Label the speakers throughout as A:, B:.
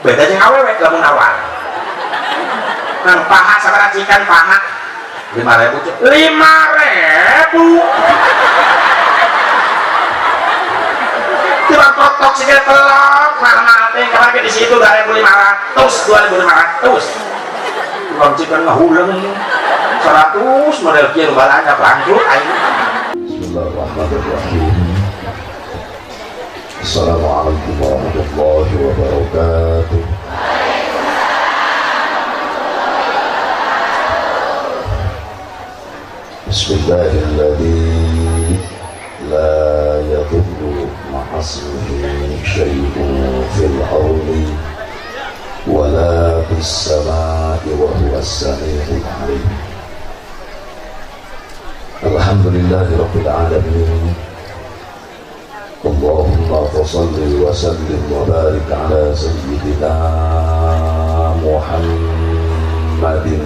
A: beda jeung awewe lamun awal nang paha sabaracikan paha 5.000 5.000 cuma totok sikit telok mahal teh kapake di situ 2.500 2.500 tukang cikan ngahuleng 100 model kieu balanya bangkrut aing.
B: Bismillahirrahmanirrahim. Assalamualaikum warahmatullahi wabarakatuh. Bismillahirrahmanirrahim. La yadurru ma'asmihi syai'un fil ardi wala fis samaa'i wa huwas samii'ul 'aliim. Alhamdulillahirabbil alamin. Allahumma shalli wa sallim wa barik ala sayyidina Muhammadin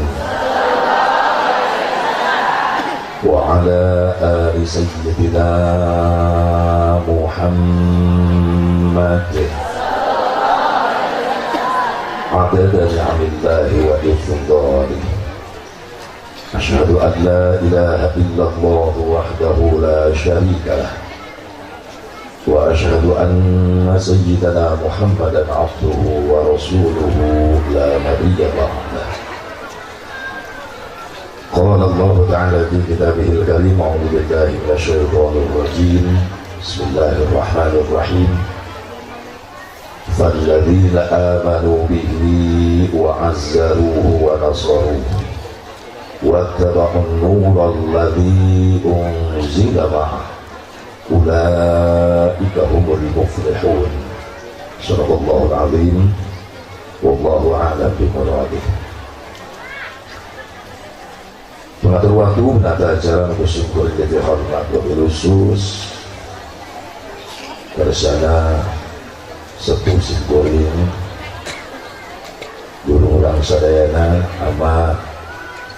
B: wa ala ali sayyidina Muhammad adada ni'amillahi wa ifdalihi. Asyhadu an la ilaha illallah wahdahu la syarika lah wa asyhadu anna sayyidana Muhammadan abduhu wa rasuluhu la nabiyya ba'dah. Qala Allah ta'ala fi kitabihil karim a'udzu billahi minasyaitonir rajim. Bismillahirrahmanirrahim. Falladzina amanu bihi wa 'azzaruhu wa nasaruhu واتبعوا النور الذي أنزل معه أولئك هم المفلحون. صدق الله العظيم والله أعلم بمراده. Mengatur waktu, menata acara, bersyukur jadi hormat wabil khusus bersama sepuh simboling guru orang sadayana ama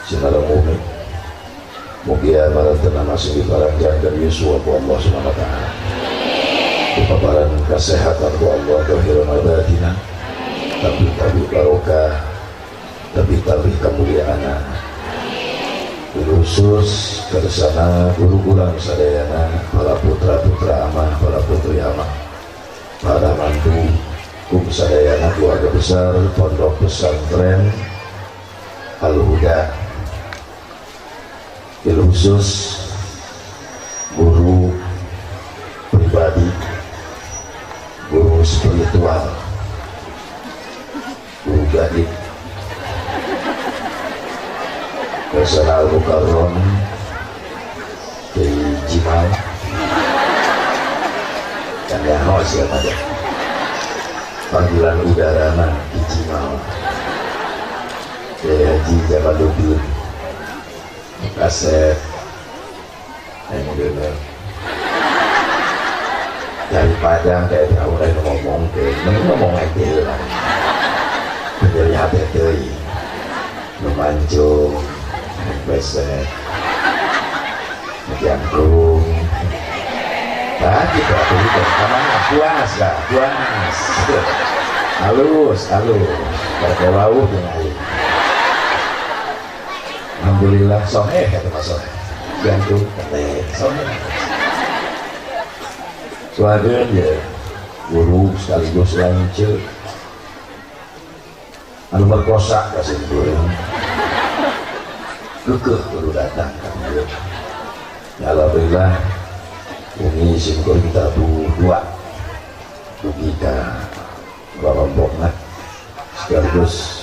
B: Sinala Mumi Mugia Maratana masih di barang jangkar Yesus Wa Allah SWT Kepabaran kesehatan Wa Allah Kehidupan al-Batina Tapi barokah Tapi kemuliaan khusus kersana guru-guru sadayana para putra-putra amah, para putri amah, para mantu sadayana keluarga besar Pondok Pesantren Al-Huda. Khusus guru pribadi, guru spiritual, guru gaib, personal Mukarram di Jimal, dan yang harus ada panggilan udara di Jimal, Haji Jamaluddin Kasep yang model dari Padang kayak tahu dari ngomong aja lah dari hati dari memanjung besek jangkung tadi berarti itu karena puas halus berbau dengan alhamdulillah soheh kata Mas Soheh gantung ketek soheh suara ya guru sekaligus lancar anu merkosa kasih goreng kekeh baru datang kan ya alhamdulillah ini simkor kita dua dugika rombongan sekaligus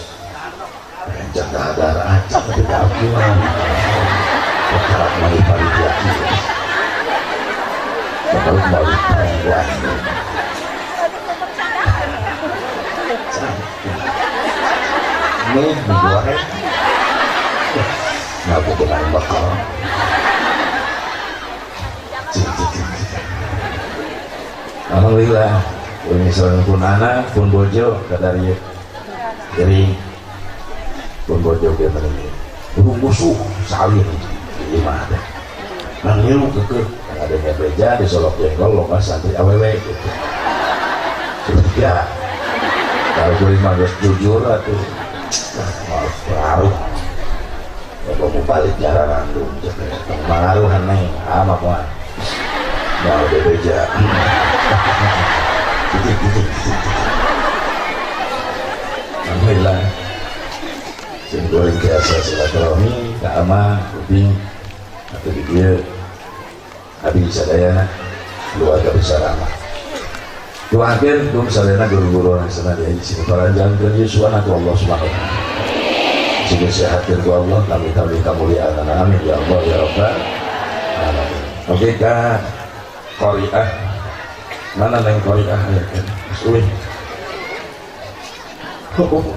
B: jaga darah acak ketika akuan berharap melalui panitia berharap melalui perempuan ini digoreng ngaku dengan bakal alhamdulillah ini serang pun anak pun bojo kadari jadi pun bojo dia menemi burung musuh salin di mana mangilu kekeh adanya beja di solok jengkol lomba santri awewe gitu ketiga kalau gue mah geus jujur atuh. Maaf baru. Kalau mau balik jalan random, pengaruhan nih, amat mah. Mau bebeja. Alhamdulillah. Sing goreng biasa silaturahmi, Kak Ama, Kuping, atau di dia, Abi Sadayana, keluarga besar Ama. Doakan dum sadayana guru-guru yang sana di sini para jalan ke Yesus anak Allah Subhanahu wa taala. Sehingga sehatkan ku Allah, kami kemuliaan, amin ya Allah ya Rabbal alamin. Oke Kak, Qori'ah, mana yang Qori'ah ya kan? Sulit.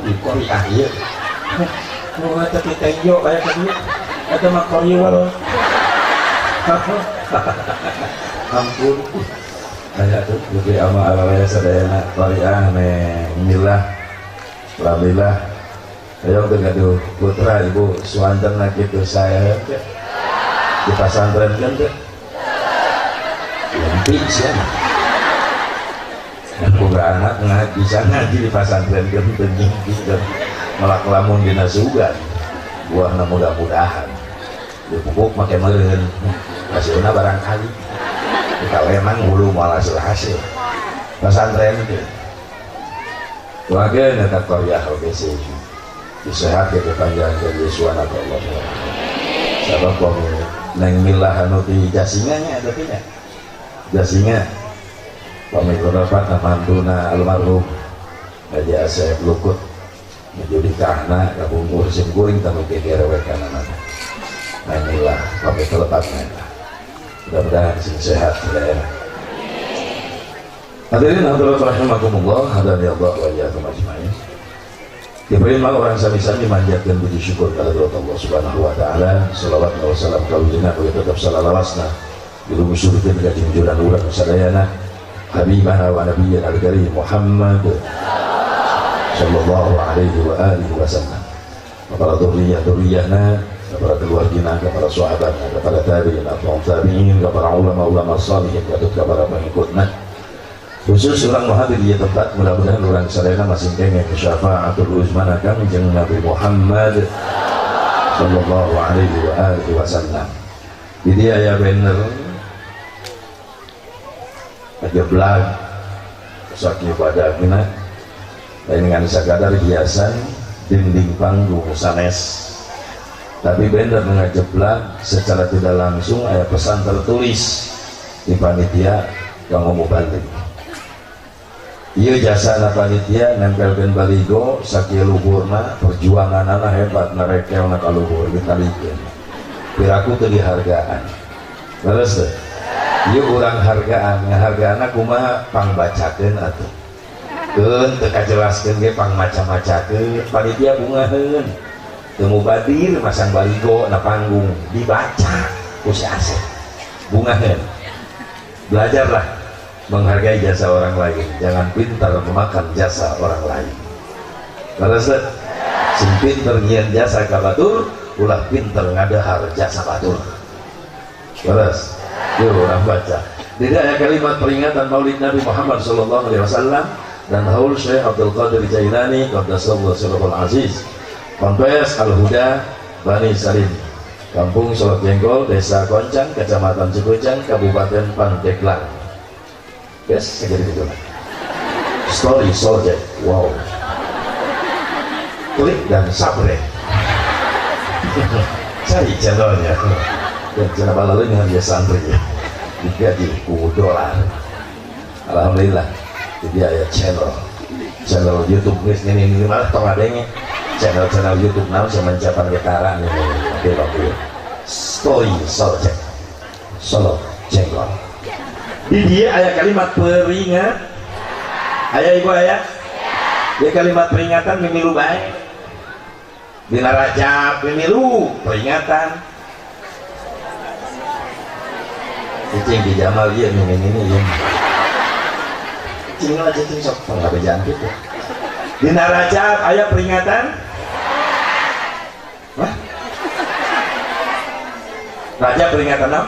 B: Di Qori'ah ya. Mau ngata kita hijau kayak tadi, ada mak Qori'ah. Ampun. Kayak tuh, jadi ama ala sadayana Qori'ah milah, alhamdulillah. Ayo gaduh putra ibu suanten gitu saya di pesantren kan tuh lempi sih aku gak anak ngaji bisa ngaji di pesantren kan penting gitu melak lamun dina sugan buahna mudah-mudahan dipupuk makin meureun hasilna barangkali kalau emang hulu malah hasil pesantren itu keluarga netak Qori'ah oke sih disehat ya kepanjangan dari Yesus anak Allah. Sabab kami neng milah anu di jasinganya ada tidak? Jasinga kami berdapat namantuna almarhum Haji Asep Lukut menjadi kahna kabungkur sim kuring tamu kegerewek kanan. Neng milah kami terlepas mereka. Mudah-mudahan sing sehat ya. Hadirin hadirat rahimakumullah, hadani Allah wa iyyakum ajmain. Diberikan orang sami-sami manjatkan puji syukur kehadirat Allah Subhanahu wa taala. Shalawat wa salam kaulina wa tetap salalawasna bilu musyrikin ka junjuran urang sadayana habibana wa nabiyyina al-karim Muhammad sallallahu alaihi wa alihi wasallam. Kepada dzurriyyah-dzurriyyahna, kepada keluargina, kepada sahabatna, kepada tabi'in, tabi'in, kepada ulama-ulama salihin, kepada pengikutna. Khusus orang muhadir di tempat, mudah-mudahan orang sadayana masing kenging syafa'atul uzmana kangjeng Nabi Muhammad sallallahu alaihi wa alihi wasallam. Jadi aya banner aja belag sakit pada mina dengan sakadar hiasan dinding panggung sanes, tapi banner mengajeblak secara tidak langsung aya pesan tertulis di panitia kanggo mubalik. Iya jasa na panitia nempelkan baligo sakia luhurna perjuangan anak hebat narekel na kaluhur ditalikin piraku teu dihargaan terus deh iya urang hargaan ngahargaan kumaha pangbacakeun atuh keun teu kajelaskeun ge pangmaca-macakeun panitia bungaheun teu mubadir masang baligo na panggung dibaca ku si Asep bungaheun belajarlah menghargai jasa orang lain, jangan pintar memakan jasa orang lain. Karena sing pintar nyian jasa ka batur, ulah pintar ngadahar jasa batur. Terus, yuk orang baca. Tidak ada kalimat peringatan Maulid Nabi Muhammad SAW dan haul Syekh Abdul Qadir Jailani qaddasallahu sirrul aziz. Ponpes Al-Huda Bani Salim, Kampung Solok Jengkol, Desa Koncang, Kecamatan Cikucang, Kabupaten Pandeglang. Yes, jadi gitu. Story Soldier, wow. Klik dan subscribe. Cari channelnya. Dan channel lalu dengan dia santri ya. Digaji $10. Alhamdulillah. Jadi ada channel YouTube ini malah tong adanya. Channel YouTube now saya mencapai getaran ini. Oke. Story Soldier. Solo Jengkol. Di dia ada kalimat peringat ayah ibu ayah dia kalimat peringatan mimilu baik di Rajab mimilu peringatan cicing di Jamal dia ini ya cicing lah cicing sok nggak bejaan gitu di Rajab ayah peringatan wah Rajab peringatan apa?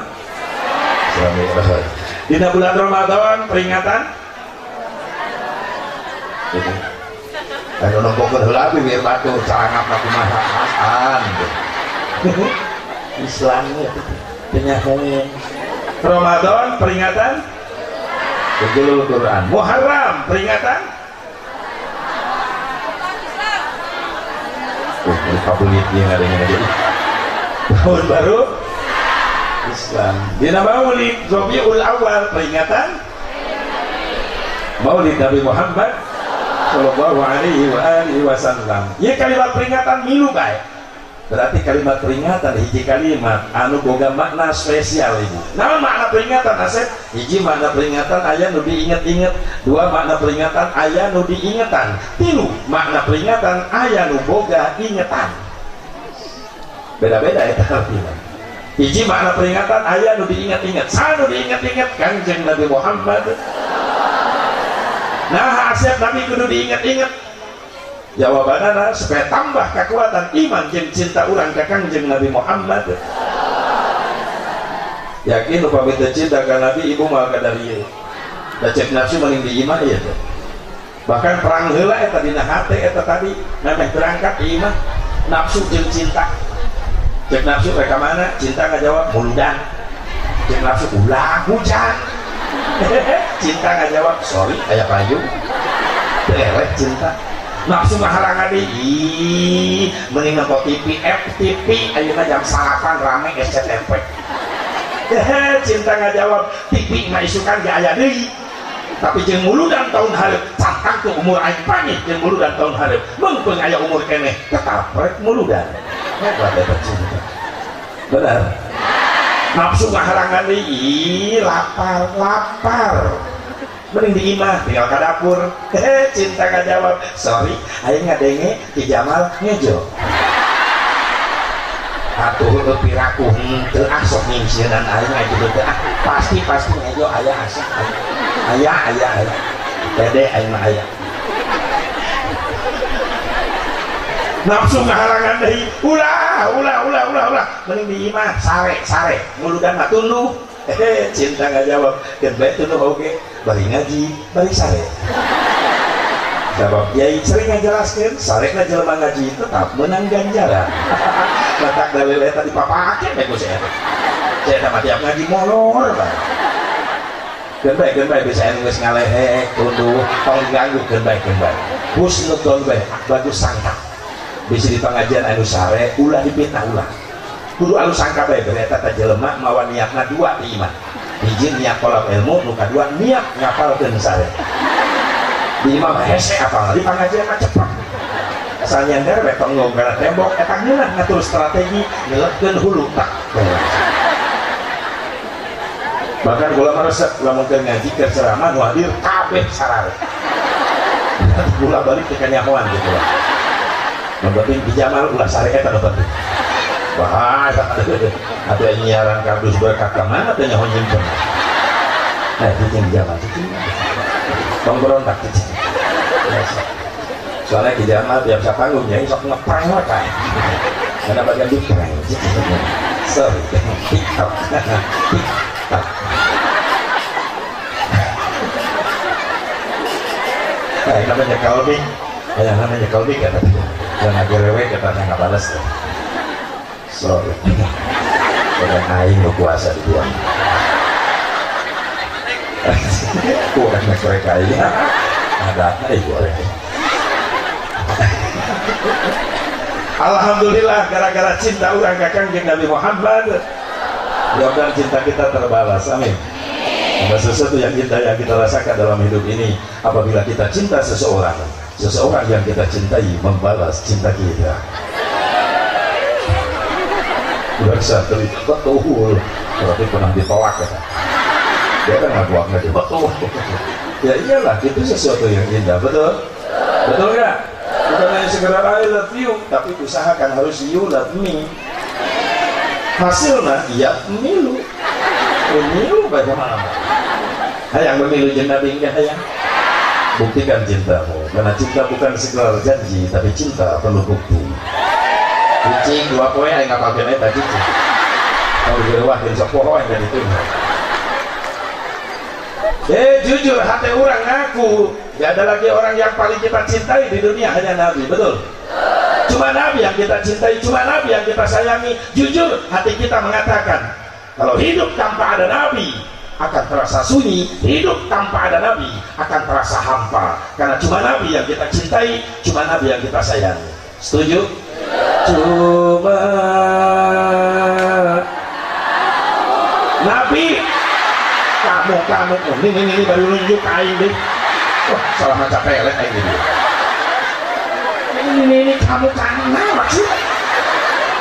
B: Suami di bulan Ramadan peringatan kalau nompokeun heula bibir batur calangapna kumahaan Islamnya penyahoan
A: Ramadan peringatan
B: Nuzulul Quran
A: Muharram peringatan
B: kabulit dia ngadengin aja
A: tahun baru
B: Islam
A: dina Maulid Rabiul Awal peringatan Maulid Nabi Muhammad sallallahu alaihi wasallam. Ieu kalimat peringatan milu bae. Berarti kalimat peringatan hiji kalimat anu boga makna spesial ibu. Naon makna peringatan Asep? Hiji makna peringatan aya nu diinget-inget, dua makna peringatan aya nu diingetan, tilu makna peringatan aya nu boga ingetan. Beda-beda eta artinya. Hiji makna peringatan aya nu diinget-inget, sanu diinget-inget Kanjeng Nabi Muhammad. Nah Asep Nabi kudu diinget-inget. Jawabanana supaya tambah kekuatan iman jeung cinta urang ka Kanjeng Nabi Muhammad. Yakin upami teu cinta ka Nabi ibu moal kadari. Da cek nafsu mending diimah ieu teh. Bahkan perang heula eta dina hate eta tadi nameh berangkat imah nafsu jeung cinta. Cek nafsu rek ka mana? Cinta ngajawab muludan. Cek nafsu ulah hujan. Cinta ngajawab sorry aya payung. Terek cinta. Nafsu ngahalangan deui mending nonton TV FTV ayeuna jam 8 rame SCTV. Cinta ngajawab TV mah isukan ge aya deui tapi jeung muludan tahun hareup cantang tuh umur aing panik jeung muludan tahun hareup meungpeung aya umur keneh tetap rek muludan. Hebat eta cinta benar. Nafsu ngahalangan deui lapar mending diimah tinggal ke dapur. Cinta gak jawab sorry aing ngadenge Ki Jamal ngejo atuh teu piraku teu sok ngimsieun aing aya teu pasti ngejo aya asa aya pede aing mah aya. Nafsu ngahalangan deui ulah mending diimah sare muludan mah tunduh. Cinta gak jawab kan baik tuh oke bari ngaji bari sare sabab yai sering ngajelaskan sarek jelema ngaji tetap menang ganjaran letak dalil eta dipapake bae ku saya mah tiap ngaji molor bae kan baik bisa anu geus ngalehek tunduh tong ganggu kan baik husnudon bae bagus sangka bisa di pengajian anu sare ulah dipitnah ulah kudu alus sangka bae bereta teh jelema mawa niatna dua di iman hiji niat kolab ilmu nu kadua niat ngapalkeun sare di imam hese apal di pangajian mah cepet asal nyender we tong ngogana tembok eta ngeunah ngatur strategi ngeuleukeun hulu tak bahkan kula mah resep lamun keur ngaji keur ceramah nu hadir kabeh sarare kula balik teh kanyahoan gitu lah yang penting di Jamal ulah sare eta nu penting. Bahasa ada nyiaran kardus berkat kemana tuh nyaho nyimpen cicing Jamal cicing tong berontak cicing soalnya di Jamal tiap saya panggung jadi sok ngeprank wakai karena bagian di prank cicing sorry tiktok namanya kalbi kata yang agak rewek kata nggak balas sorry kadang aing lu kuasa di buang kurang mereka aing ada goreng. Alhamdulillah gara-gara cinta orang ke Kanjeng Nabi Muhammad mudah-mudahan cinta kita terbalas amin. Ada sesuatu yang kita rasakan dalam hidup ini apabila kita cinta seseorang yang kita cintai membalas cinta kita. Berasa terlihat betul berarti pernah ditolak ya dia kan nggak buat nggak betul ya iyalah itu sesuatu yang indah betul nggak bukan hanya sekedar I love you tapi usahakan harus you love me hasilnya iya memilu bagaimana yang memilu jenah bingkai hayang buktikan cintamu karena cinta bukan sekedar janji tapi cinta perlu bukti. Cicing dua poin yang nggak pakai neta cicing kalau berwah dari sepoho yang tadi itu jujur hati orang ngaku Gak ada lagi orang yang paling kita cintai di dunia, hanya Nabi, betul? Cuma Nabi yang kita cintai, cuma Nabi yang kita sayangi. Jujur hati kita mengatakan, kalau hidup tanpa ada Nabi akan terasa sunyi, hidup tanpa ada Nabi akan terasa hampa. Karena cuma Nabi yang kita cintai, cuma Nabi yang kita sayangi. Setuju? Cuma Nabi, kamu ini baru nunjuk aing deh. Wah, salah macam pelet aing ini. Ini kamu karena maksud.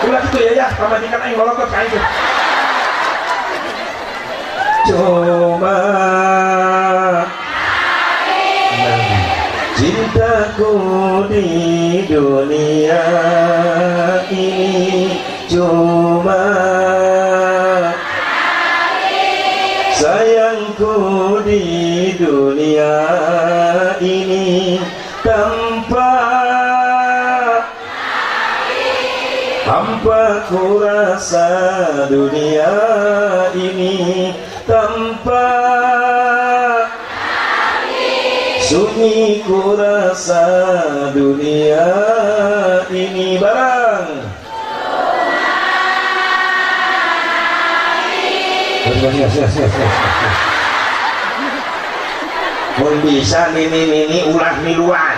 A: Ulah gitu ya, pamadikan aing lolok ke aing tuh. Cuma cintaku di dunia ini cuma sayangku di dunia ini tanpa ku rasa dunia ini tanpa sunyi ku rasa dunia ini barang mun bisa nini ulah miluan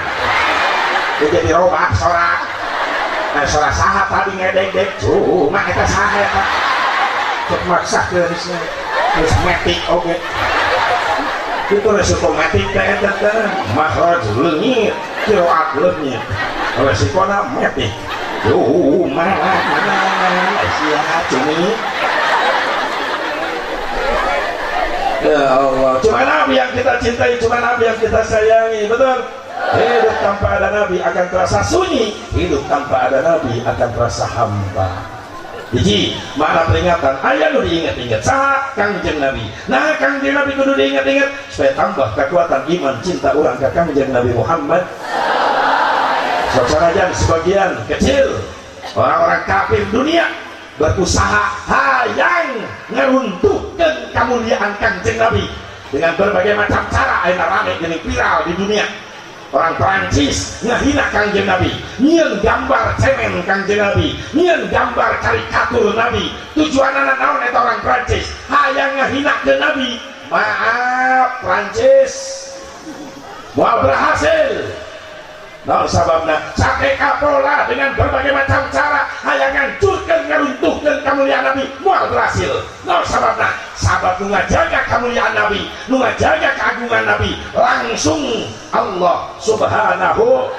A: itu jadi robak sorak sorak sahat tadi ngedek-dek cuma kita sahat cek maksa ke risnya metik oke itu resiko metik kayak teten makhraj leungit kiroat leungit resikona metik mana sia cumi. Ya Allah, cuma Nabi yang kita cintai, cuma Nabi yang kita sayangi, betul? Hidup tanpa ada Nabi akan terasa sunyi, hidup tanpa ada Nabi akan terasa hampa. Jadi, mana peringatan? Ayah nu diingat-ingat, saat Kangjeng Nabi. Nah, Kangjeng Nabi kudu diingat-ingat supaya tambah kekuatan iman cinta orang ke Kangjeng Nabi Muhammad. Secara sebagian kecil orang-orang kafir dunia berusaha hayang ngeruntuhkan kemuliaan Kangjeng Nabi dengan berbagai macam cara. Ayeuna rame geuning viral di dunia. Orang Prancis ngehina Kangjeng Nabi, nyieun gambar cemen Kangjeng Nabi, nyieun gambar karikatur Nabi. Tujuanna naon eta orang Prancis? Hayang ngehinakeun Nabi. Maaf Prancis, moal berhasil. Nah sababna sake kapola dengan berbagai macam cara hayang ngancurkeun ngaruntuhkeun kemuliaan Nabi moal berhasil. Nah sababna sabab nu ngajaga kemuliaan Nabi, nu ngajaga keagungan Nabi langsung Allah Subhanahu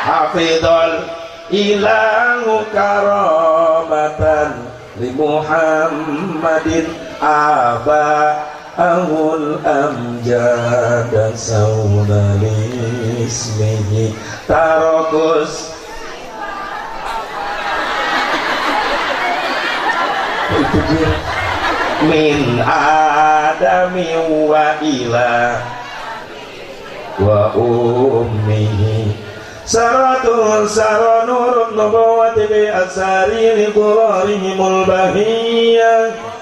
A: hafidhal ilahu karamatan li Muhammadin aba ahul amjad saudalismihi tarokus min adami wa ila wa ummihi saratul saranurun nubuwati bi asari li qurarihimul bahiyah.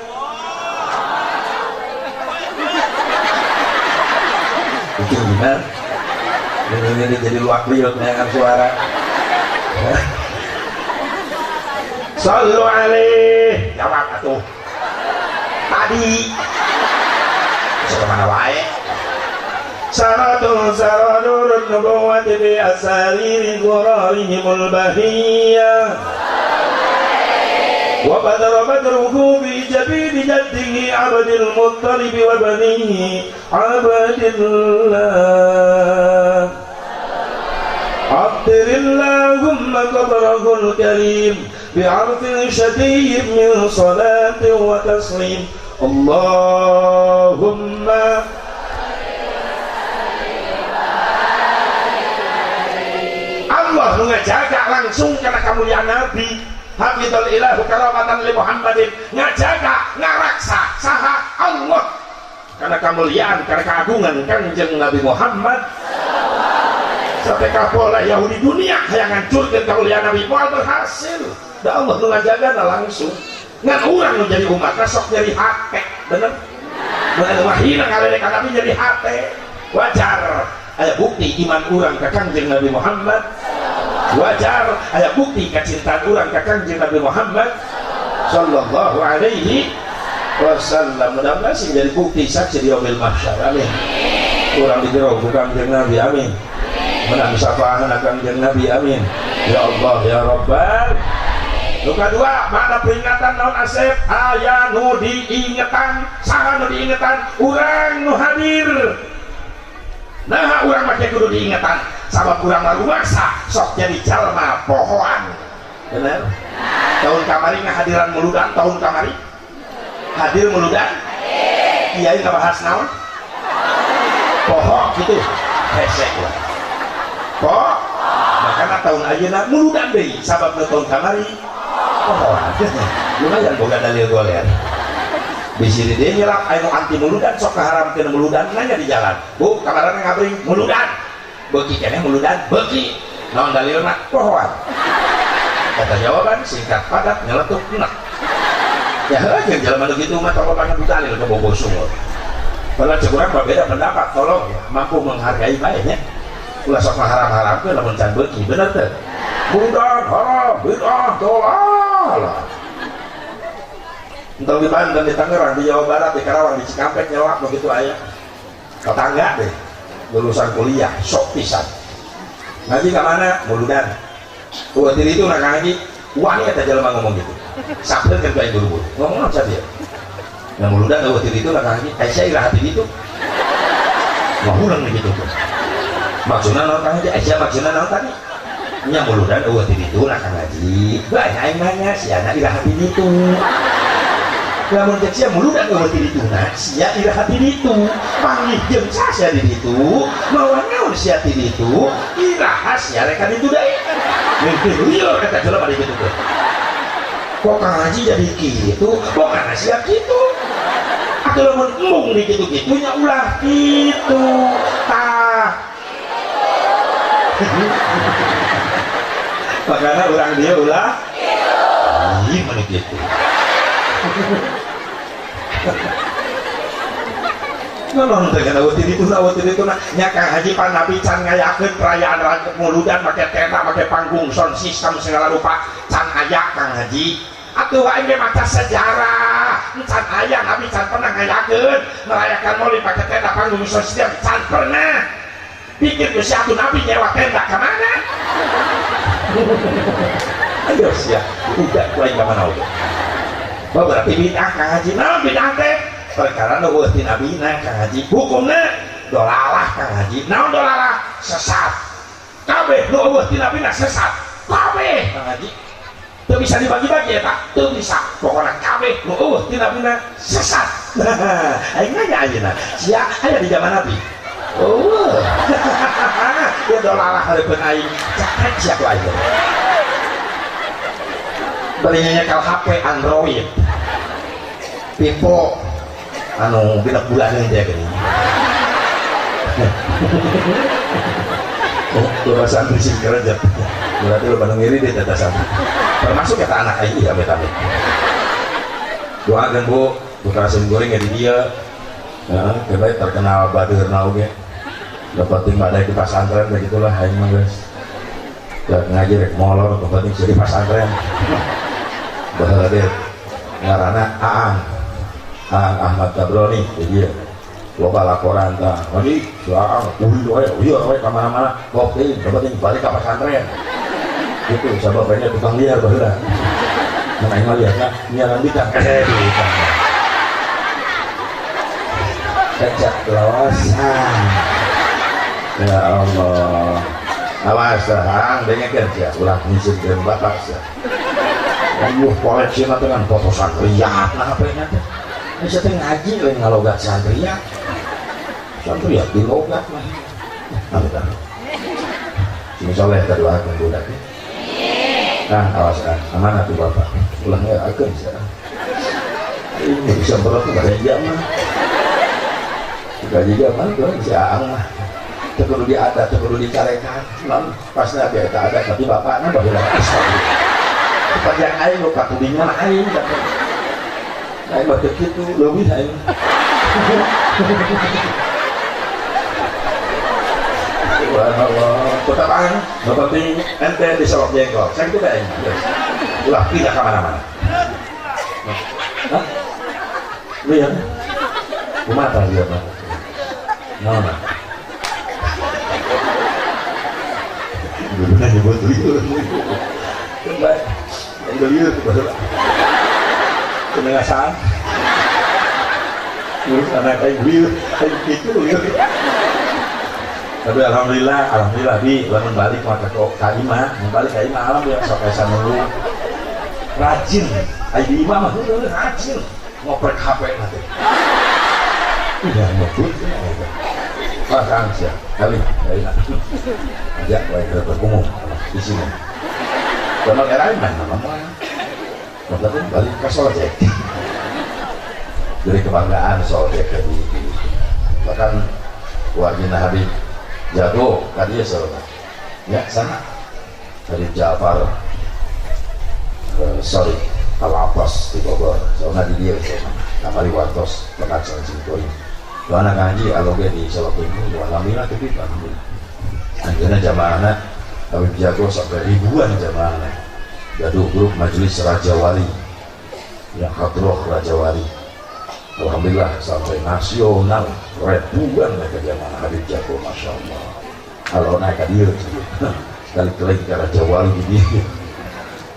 A: Gimana? Ini jadi luak liuk dengan suara. Sallu alaih. Jawab atuh. Tadi. Sudah mana wae? Saratul saranurun nubuwati bi asariri qurarihimul bahiyah. وبدر بدره بجبين جده عبد المطلب وبنيه عبد الله عطر اللهم قبره الكريم بعرف شديد من صلاة وتسليم اللهم Allah mengajaga langsung karena kemuliaan Nabi. Hafidhal ilahu karamatan li Muhammadin, ngajaga ngaraksa saha Allah karena kemuliaan karena keagungan Kangjeng Nabi Muhammad. Sampai kapola Yahudi dunia yang ngancurkeun kemuliaan Nabi moal berhasil. Da Allah nu ngajaga langsung. Ngan urang nu jadi umat sok nyari hate, bener? Mun anu mahina ngaledek Nabi jadi hate. Wajar aya bukti iman urang ka Kangjeng Nabi Muhammad, wajar aya bukti kacintaan urang ka Kangjeng Nabi Muhammad sallallahu alaihi wasallam. Mudah-mudahan sih jadi bukti saksi di yaumil mahsyar. Amin. Urang digerog ku Kangjeng Nabi, amin. Menang syafaatan Kangjeng Nabi, amin. Ya Allah ya Rabbal. Nu kadua mana peringatan naon Asep aya nu diingetan, saha nu diingetan urang nu hadir. Nah urang make kudu diingetan sabab urang mah rumaksa sok jadi jalma pohoan. Bener? Tahun kamari ngahadiran muludan, tahun kamari hadir muludan. Kiai ngabahas naon? Poho gitu. Hesek lah. Poho. Makanya tahun ayeuna muludan deui sabab tahun kamari lumayan boga dalil goler bisi dia nyerap ayo anti muludan sok kaharamkeun muludan nanya di jalan bu kamarana ngabring muludan beuki keneh muludan beuki naon dalilna pohoan kata jawaban singkat padat nyeletuk enak ya heuh jelema nu kitu mah tolong banget dalil ke bobo sungguh padahal cek urang berbeda pendapat tolong ya mampu menghargai baiknya ulah sok ngaharam-haramkeun lamun can beuki bener teh muludan haram bid'ah dolal entah di Banten, di Tangerang, di Jawa Barat, di Karawang, di Cikampek nyelak begitu ayah tetangga deh lulusan kuliah sok pisan ngaji ke mana? Muludan waktu itu nak ngaji wani kata jelema ngomong gitu sampai kan kayak buru-buru ngomong apa dia yang muludan waktu itu nak ngaji Aisyah irah hati itu mau ulang begitu maksudnya naon ngaji Aisyah maksudnya naon tadi nya muludan waktu itu nak ngaji banyak yang nanya si anak irah hati itu lamun cek sia muludan waktu itu nah sia irah hati itu panggih jeung sia di itu mawa naon sia di itu irah sia rek itu deui mungkin ieu kata jelema di kitu kok Kang Haji jadi kitu kok kana sia kitu atuh lamun embung di kitu-kitu nya ulah kitu tah makanya orang dia ulah iya mana gitu ngomong dengan awet itu nyakang haji pan nabi can ngayakeun perayaan rangkep muludan pakai tenda pakai panggung sound system segala rupa can ayak Kang Haji atuh aing ge maca sejarah can aya nabi can pernah ngayakeun merayakan maulid pakai tenda panggung sound system can pernah pikir ku atuh nabi nyewa tenda ke mana ayo sia udah lain ke mana udah berarti bid'ah Kang Haji naon bid'ah teh perkara nu weuh ti nabina Kang Haji hukumna dolalah Kang Haji naon dolalah sesat kabeh nu weuh ti nabina sesat kabeh Kang Haji teu bisa dibagi-bagi eta teu bisa pokona kabeh nu weuh ti nabina sesat aing nanya ayeuna sia aya di zaman Nabi oh ya dolalah hareupeun aing cakep sia ku aing belinya kal HP Android Vivo anu binak bulanan dia gini coba santri sih kerja berarti lo pada ngiri di data santri termasuk kata anak ini ya betul doakan bu bukan asin goreng ya di dia ya kita terkenal badir nauge dapatin badai di pasantren begitulah aing mah guys ya ngaji rek molor dapatin jadi pasantren bahwa dia ngarana Aang Ahmad Tabroni jadi loba laporan tah lagi soal uyu kemana-mana kopi dapatin balik ke pesantren itu sababnya tukang liar baheula mana yang lihatnya nyaran bidang kecak lawasan ya Allah awas hang dengekeun sia ulah ngisiikeun bapak sia ayo koleksi dengan foto santriat nah HP-nya teh bisa teh ngaji lain ngalogat santriat di logat mah amin insyaallah kita doakan budak nah awas amanah tuh bapak ulah ngeukeun sia ini bisa berat enggak ada mah gaji mah tuh si Aang mah teu kudu diadat teu kudu dicarekan pas nabi eta ada tapi bapakna baheula tempat yang aing lo katudinya aing aing baca gitu lebih aing subhanallah tetapkan yang penting ente disolok jengkol saya gitu deh ulah pindah kemana-mana lihat kumata lihat mana dulunya nyebut liur baik yang liur pendengasan terus anak kayak liur kayak gitu liur. Tapi alhamdulillah bi lamun balik maka kok kaimah balik kaimah alhamdulillah sok esa nulu rajin ai di imah mah rajin ngoprek HP nanti udah ngebut bahkan sih kali ajak wae ke umum di sini sama era mana mama tapi balik ke Sojek dari kebanggaan Sojek tadi bahkan wargina Habib jago kadieu soalnya ya sana dari Jafar sorry Al-Abbas di Bogor soalnya di dia kamari wartos pengacara Cingkoi doana ngaji aloge di Solokin itu alhamdulillah tapi alhamdulillah akhirnya jamaahnya Habib jago sampai ribuan jamaahnya gaduh grup majelis Raja Wali yang Hadroh Raja Wali alhamdulillah sampai nasional ribuan mereka jamaah Habib jago masya Allah kalau naik ke dia sekali lagi ke Raja Wali di dia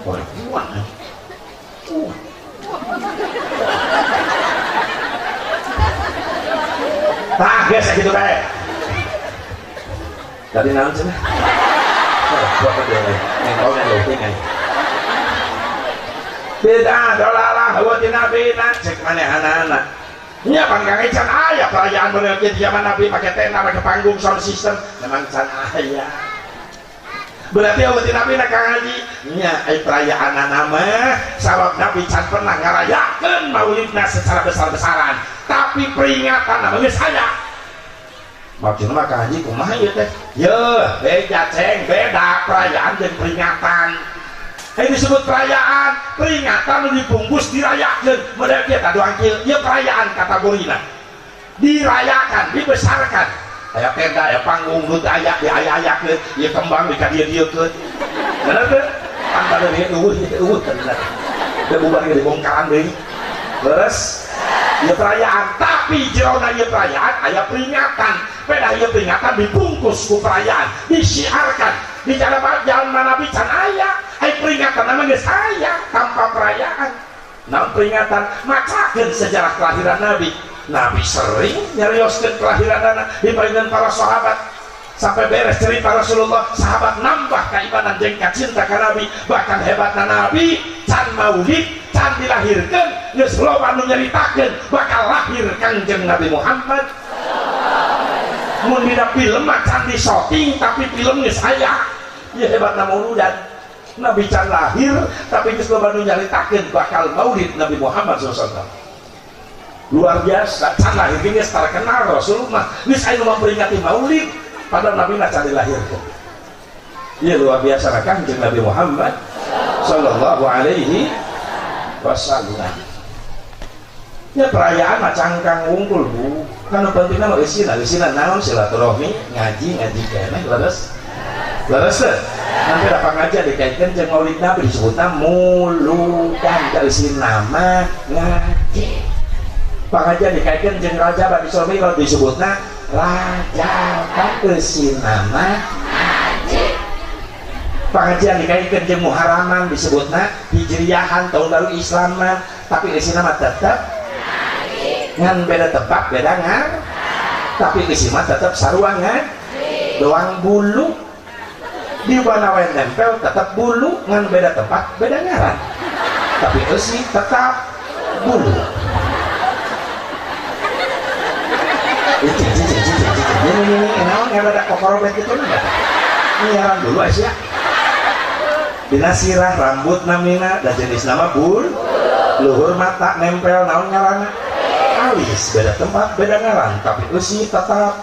A: ribuan guys gitu kayak tadi naon sih buat apa dia yang kau yang looting kan beda dolalah buat Nabi cek mana anak-anak nya panggang can ayah perayaan bener di zaman Nabi pakai tenda pakai panggung sound system memang can ayah berarti buat Nabi nak ngaji nya perayaan nama sabab Nabi can pernah ngarayakan maulidnya secara besar-besaran tapi peringatan namanya saya maksudnya mah kaji kumaha ieu teh beda ceng beda perayaan dan peringatan ini disebut perayaan peringatan dibungkus dirayakan model kita doang kieu ieu perayaan kategorina dirayakan dibesarkan aya tenda aya panggung nu aya diaya-ayakeun ieu kembang dikadieu-dieukeun bener teh pan pada eueuh tenan teu bubar ge dibongkaran deui leres ieu perayaan tapi jerona ieu perayaan aya peringatan beda ieu peringatan dibungkus ku perayaan disiarkan di jalan Nabi can aya peringatan nama geus aya tanpa perayaan naon peringatan macakeun sejarah kelahiran Nabi sering nyarioskeun kelahiranna dibandingkan para sahabat sampai beres cerita Rasulullah sahabat nambah keimanan jeung cinta ka Nabi bahkan hebatna Nabi can maulid can dilahirkan geus loba nu nyaritakeun bakal lahir Kangjeng Nabi Muhammad mun dina film mah can di shooting tapi film geus aya ieu hebatna mauludan Nabi can lahir tapi geus loba nu nyaritakeun bakal maulid Nabi Muhammad SAW luar biasa can lahir geus terkenal Rasulullah geus aya nu memperingati maulid padahal Nabi mah can dilahirkan ieu luar biasa Kangjeng Nabi Muhammad sallallahu alaihi wasallam ya perayaan mah cangkang wungkul bu kan pentingna mah isina naon silaturahmi ngaji keneh leres teh nanti ada pengajian dikaitkan jeung maulid Nabi disebutna muludan ka isina mah ngaji pengajian dikaitkan jeung Rajab di Sulmi kalau disebutna Rajab ka isina mah ngaji pengajian dikaitkan jeung Muharraman disebutna Hijriyahan tahun baru Islam tapi isina mah tetep ngan beda tempat beda ngan tapi isi mah tetap saruangan doang bulu di warna wae nempel tetap bulu ngan beda tempat beda ngaran tapi isi tetap bulu ini naon ada kokorobet itu enggak ini ngaran dulu Asia dina sirah rambut namina dan jenis nama bul luhur mata nempel naon ngaranna alis beda tempat beda ngaran tapi usi tetap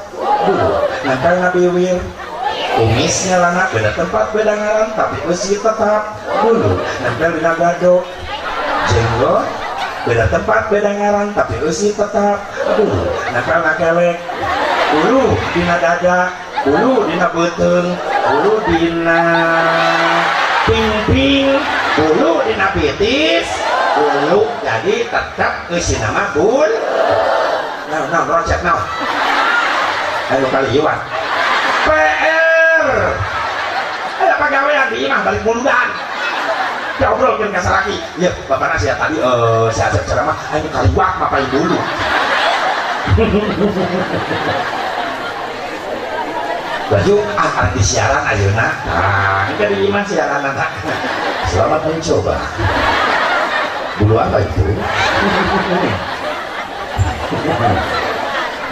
A: bulu nempel nabiwir kumisnya lana beda tempat beda ngaran tapi usi tetap bulu nempel di nagado jenggot beda tempat beda ngaran tapi usi tetap bulu nempel nakelek bulu di dada bulu dina beteung, bulu dina ping-ping, bulu dina pitis, bulu jadi tetap eusi nama bul. Nah, rojek naon? Ayo kali iwan. PR. Ayo pagawean di imah balik buludan. Ngobrol kan kasar lagi. Ya, bapak nasi tadi saya ajak ceramah, ayo kali wak mapain dulu. Baju akan disiaran ayeuna. Nah, ini kan iman siaran anak. Selamat mencoba. Bulu apa itu?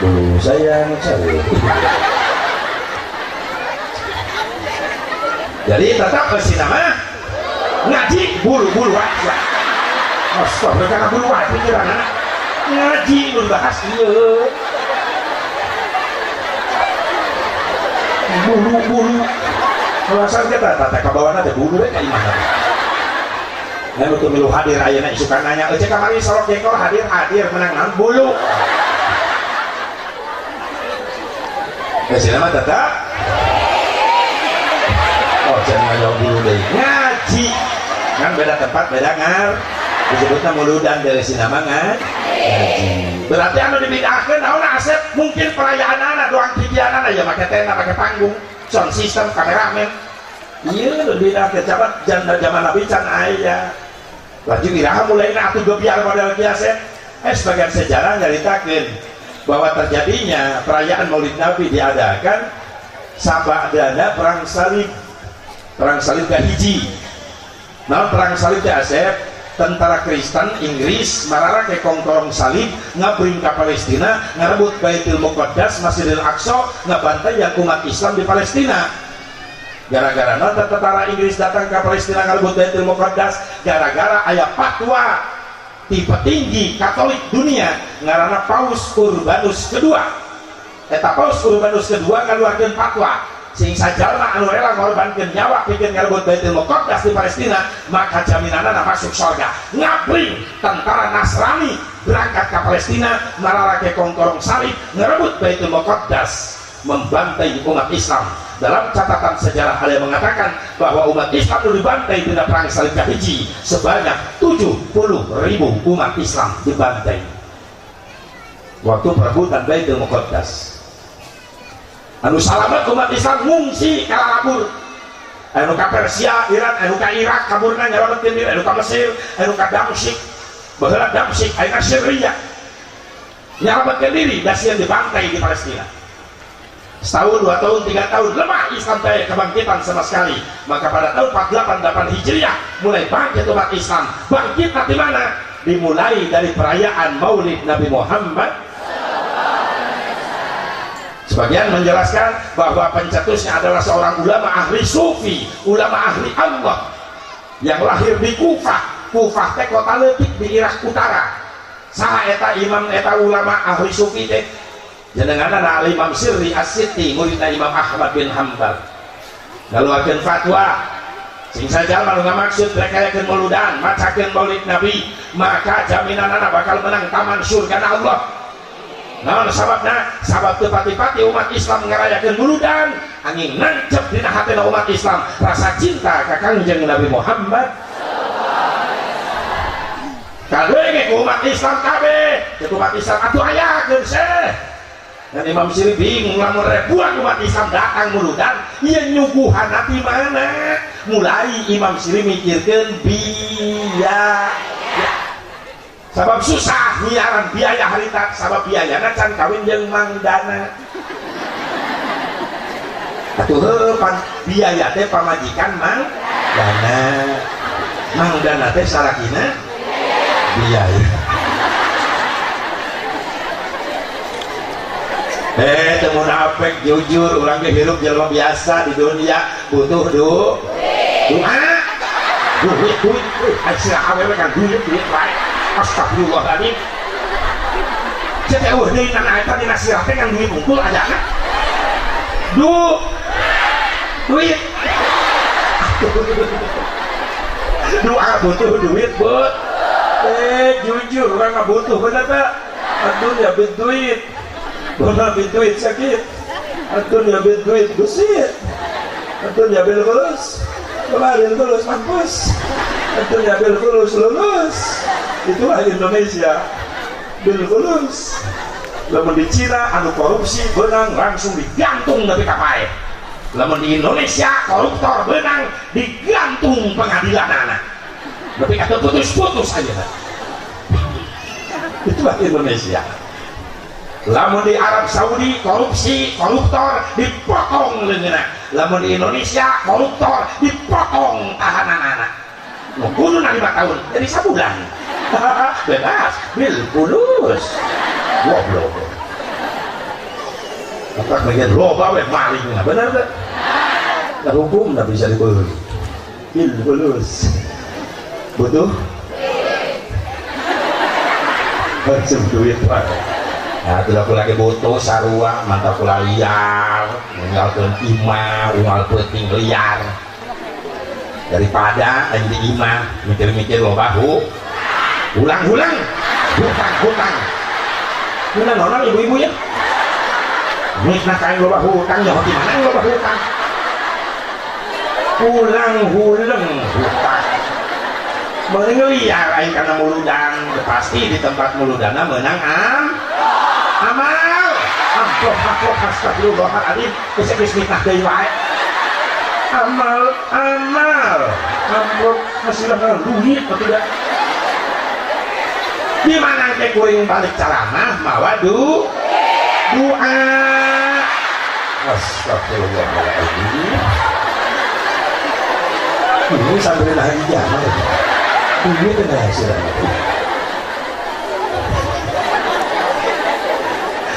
A: Bulu sayang cewek. Jadi tetap ke nama ngaji bulu-bulu aja. Astaga, karena bulu aja pikiran anak. Ngaji lu bahas ieu. Bulu-bulu. Alasan kita tata kabawana teh bulu we ka imah. Nah, betul milu hadir ayeuna isukan nanya, "Ece kamari sorok jengkol hadir menang naon bulu." Sina mah tetap. Oh, jangan ngajak dulu deh. Ngaji. Kan beda tempat, beda ngar. Disebutnya muludan dari sina mah ngaji. Berarti anu dibidakeun naon asep mungkin perayaan anak doang tidianan aja make tenda, make panggung, sound system, kameramen. Iya, dibidakeun coba zaman Nabi can aya. Laju iraha mulai atuh biar model kieu sebagian sejarah nyaritakeun bahwa terjadinya perayaan Maulid Nabi diadakan sabadana perang salib kahiji. Nah, perang salib teh asep tentara Kristen Inggris marara ke kongkorong salib ngabring ke Palestina ngarebut Baitul Muqaddas Masjidil Aqsa ngabantai yang umat Islam di Palestina. Gara-gara nonton tentara Inggris datang ke Palestina ngarebut Baitul Muqaddas gara-gara aya fatwa ti petinggi Katolik dunia ngaranna Paus Urbanus kedua. Eta Paus Urbanus kedua ngaluarkeun fatwa sing sajalna anu rela ngorbankeun nyawa pikeun ngarebut Baitul Muqaddas di Palestina maka jaminanna masuk surga. Ngabring tentara Nasrani berangkat ke Palestina marara ke kongkorong salib ngarebut Baitul Muqaddas membantai umat Islam. Dalam catatan sejarah ada yang mengatakan bahwa umat Islam itu dibantai pada perang salib kahiji sebanyak 70.000 umat Islam dibantai waktu perebutan Baitul Muqaddas. Anu salamet umat Islam ngungsi kalabur, anu ka Persia, Iran, anu ka Irak kaburna nyalametkeun diri, anu ka Mesir, anu ka Damsyik, baheula Damsyik, ayeuna Syria nyalametkeun diri, dasieun dibantai di Palestina. Setahun, 2 tahun, 3 tahun lemah Islam daya kebangkitan sama sekali. Maka pada tahun 488 Hijriah mulai bangkit umat Islam. Bangkit di mana? Dimulai dari perayaan Maulid Nabi Muhammad. Sebagian menjelaskan bahwa pencetusnya adalah seorang ulama ahli sufi, ulama ahli Allah yang lahir di Kufah. Kufah teh kota leutik di Irak Utara. Saha eta imam eta ulama ahli sufi teh? Jenenganna Imam Sirri As-Siti muridna Imam Ahmad bin Hanbal ngaluarkeun fatwa sing saja malu ngamaksud rekayakeun mauludan macakeun Maulid Nabi maka jaminanna bakal menang taman surga Allah. Naon sababna? Sabab teu pati-pati umat Islam ngarayakeun mauludan angin nancep dina hatena umat Islam rasa cinta ka Kangjeng Nabi Muhammad. Kadenge ku umat Islam kabeh, ku umat Islam atuh ayakeun seh. Dan Imam Sirri bingung lamun ribuan umat Islam datang muludan ieu nyuguhan di mana? Mulai Imam Sirri mikirkeun biaya. Sabab susah nyiaran biaya harita, sabab biayana can kawin jeung Mang Dana. Atuh heuh biaya teh pamajikan Mang Dana. Mang Dana teh sarakina biaya. Temu munafik jujur urang ge hirup jelema biasa di dunia butuh doa. Duit aja awewe kan duit bae. Astagfirullahaladzim. Ceuk eueuh deui nang eta dina sirah teh kan duit unggul ajana. Duit. Doa butuh duit, Bud. Jujur urang mah butuh bener teh. Aduh ya duit. Bener duit sakit Atun ya bil duit gusit, atun ya bil lulus, kemarin lulus mampus, atun ya bil lulus, itulah Indonesia, bil lulus. Lamun di Cina anu korupsi benang langsung digantung dari kapai. Lamun di Indonesia koruptor benang digantung pengadilan anak. Tapi kata putus-putus aja. Itulah Indonesia. Lamun di Arab Saudi korupsi koruptor dipotong leungeunna. Lamun di Indonesia koruptor dipotong tahanan anak. Mau kudu 5 tahun jadi sabulan. Bebas bil pulus. Goblok. Otak bagian loba we maling bener teh. Da hukum da bisa dibeuh. Bil pulus. Butuh macam duit pak. Nah, tidak aku lagi butuh sarua, mantap pula liar, meninggalkan imah, ungal penting liar. Daripada aja di imah, mikir-mikir lo bahu, ulang-ulang, hutang. Mana orang ibu-ibu ya? Mikna kain lo bahu hutang, nyawa di mana lo bahu hutang? Ulang-ulang hutang. Mengliar aing karena muludan, pasti di tempat muludana menang amal. Ampun astagfirullahaladzim, geus mitnah deui wae. Amal. Ampun masih duit atau tidak? Di mana teh kuring balik ceramah mawa doa. Astagfirullahaladzim. Ini sambil hari jaman. Ini benar hasilnya.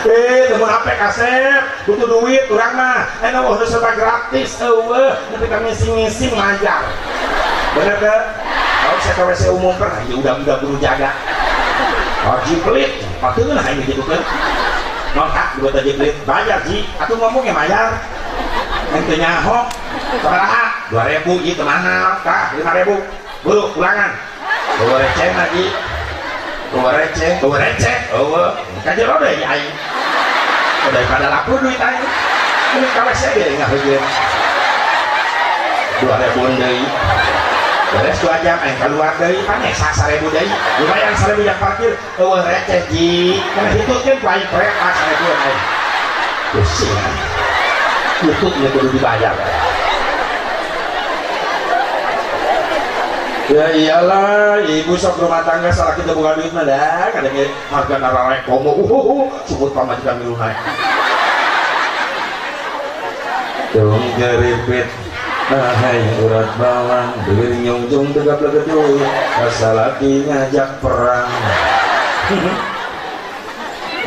A: Temen apa kasep, butuh duit, kurang mah. Enak udah serba gratis, tapi kami ngisi ngajar. Bener gak? Kalau saya ke WC umum pernah, ya udah guru jaga. Wajib pelit, waktu itu nah ini gitu kan. Nontak buat wajib pelit, bayar ji. Atau ngomongnya bayar. Yang nyaho, seberapa? 2.000 ji kemana? Kak, 5.000. Bulu, ulangan. 2 receh lagi. 2 receh. Kaji lo deh ya aing. Daripada laku duit aing. Ini kalau saya dia nggak hujan. 2.000 deui. Beres 2 jam aing keluar deui, panek 1.000 deui. Lumayan 1.000 yang parkir. 2 receh ji. Karena hitutkeun ku aing proyek 1.000 aing. Pusing. Hitutnya kudu dibayar. Ya iyalah, ibu sok rumah tangga salah kita bukan duit mah dah, kadang harga nararek komo, sebut pamajikan milu naik. Tung geripit, hai urat bawang, beli nyungjung tegap legedu, asal lagi ngajak perang.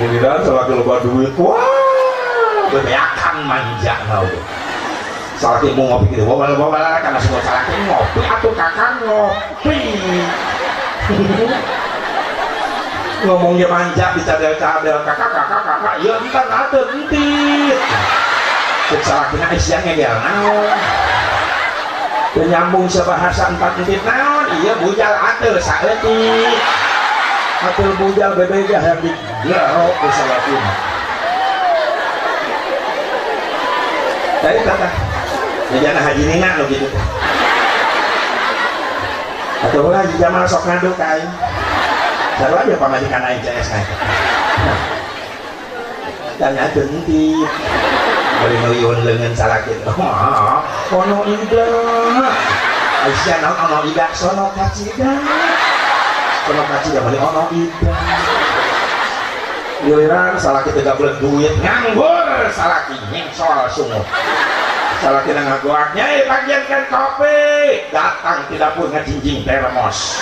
A: Ini dah salah keluar duit, wah, bebeakan manja tau. Salaki mau ngopi gitu, bawa karena semua salaki ngopi atau kakak ngopi. Ngomongnya manja dicadel-cadel kakak, ya entar ada entit. Salakina isiannya dia naon. Penyambung sebahasa 4 entit naon, iya bujal atel saeutik. Atel bujal bebega yang digarok ke salakina. Tadi kata jangan haji nina lo gitu atau haji Jamal sok ngadu kain baru aja pamajikan aing CS naik dan ada nanti beli ngeliun lengan salakit ono ida Aisyah ono ida sono kacida beli ono ida giliran salakit 30 duit nganggur salakit nyengsol sungguh salakit ngagoaknya bagiankan kopi datang tidak pun ngajinjing termos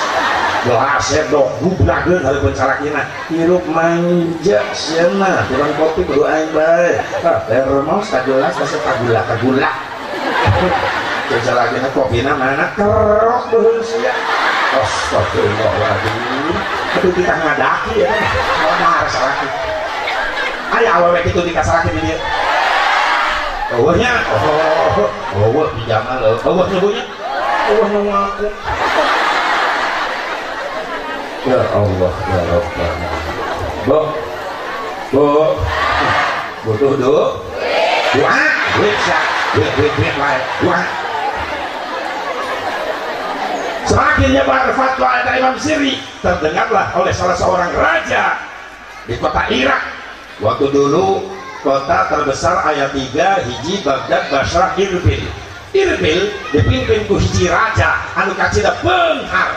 A: gelas sendok gubrageun hareupeun salakina hirup manja siana tukang kopi kudu aing bae termos ka gelas kasih kagula jadi salakina kopina mana kerok beuheung sia astagfirullahaladzim itu kita ngadaki ya modar salakit aya awewe kitu di salakit di dieu awahnya, awah pinjaman lo, awah nyebutnya, awah ngaku. Ya Allah, ya Rabbana. Butuh duit.
B: wah wih lain wah. Semakin nyebar fatwa dari Imam Siri, terdengarlah oleh salah seorang raja di kota Irak. Waktu dulu kota terbesar ayat 3 hiji Baghdad, Basrah, Irbil. Irbil dipimpin ku hiji raja anu kacida benghar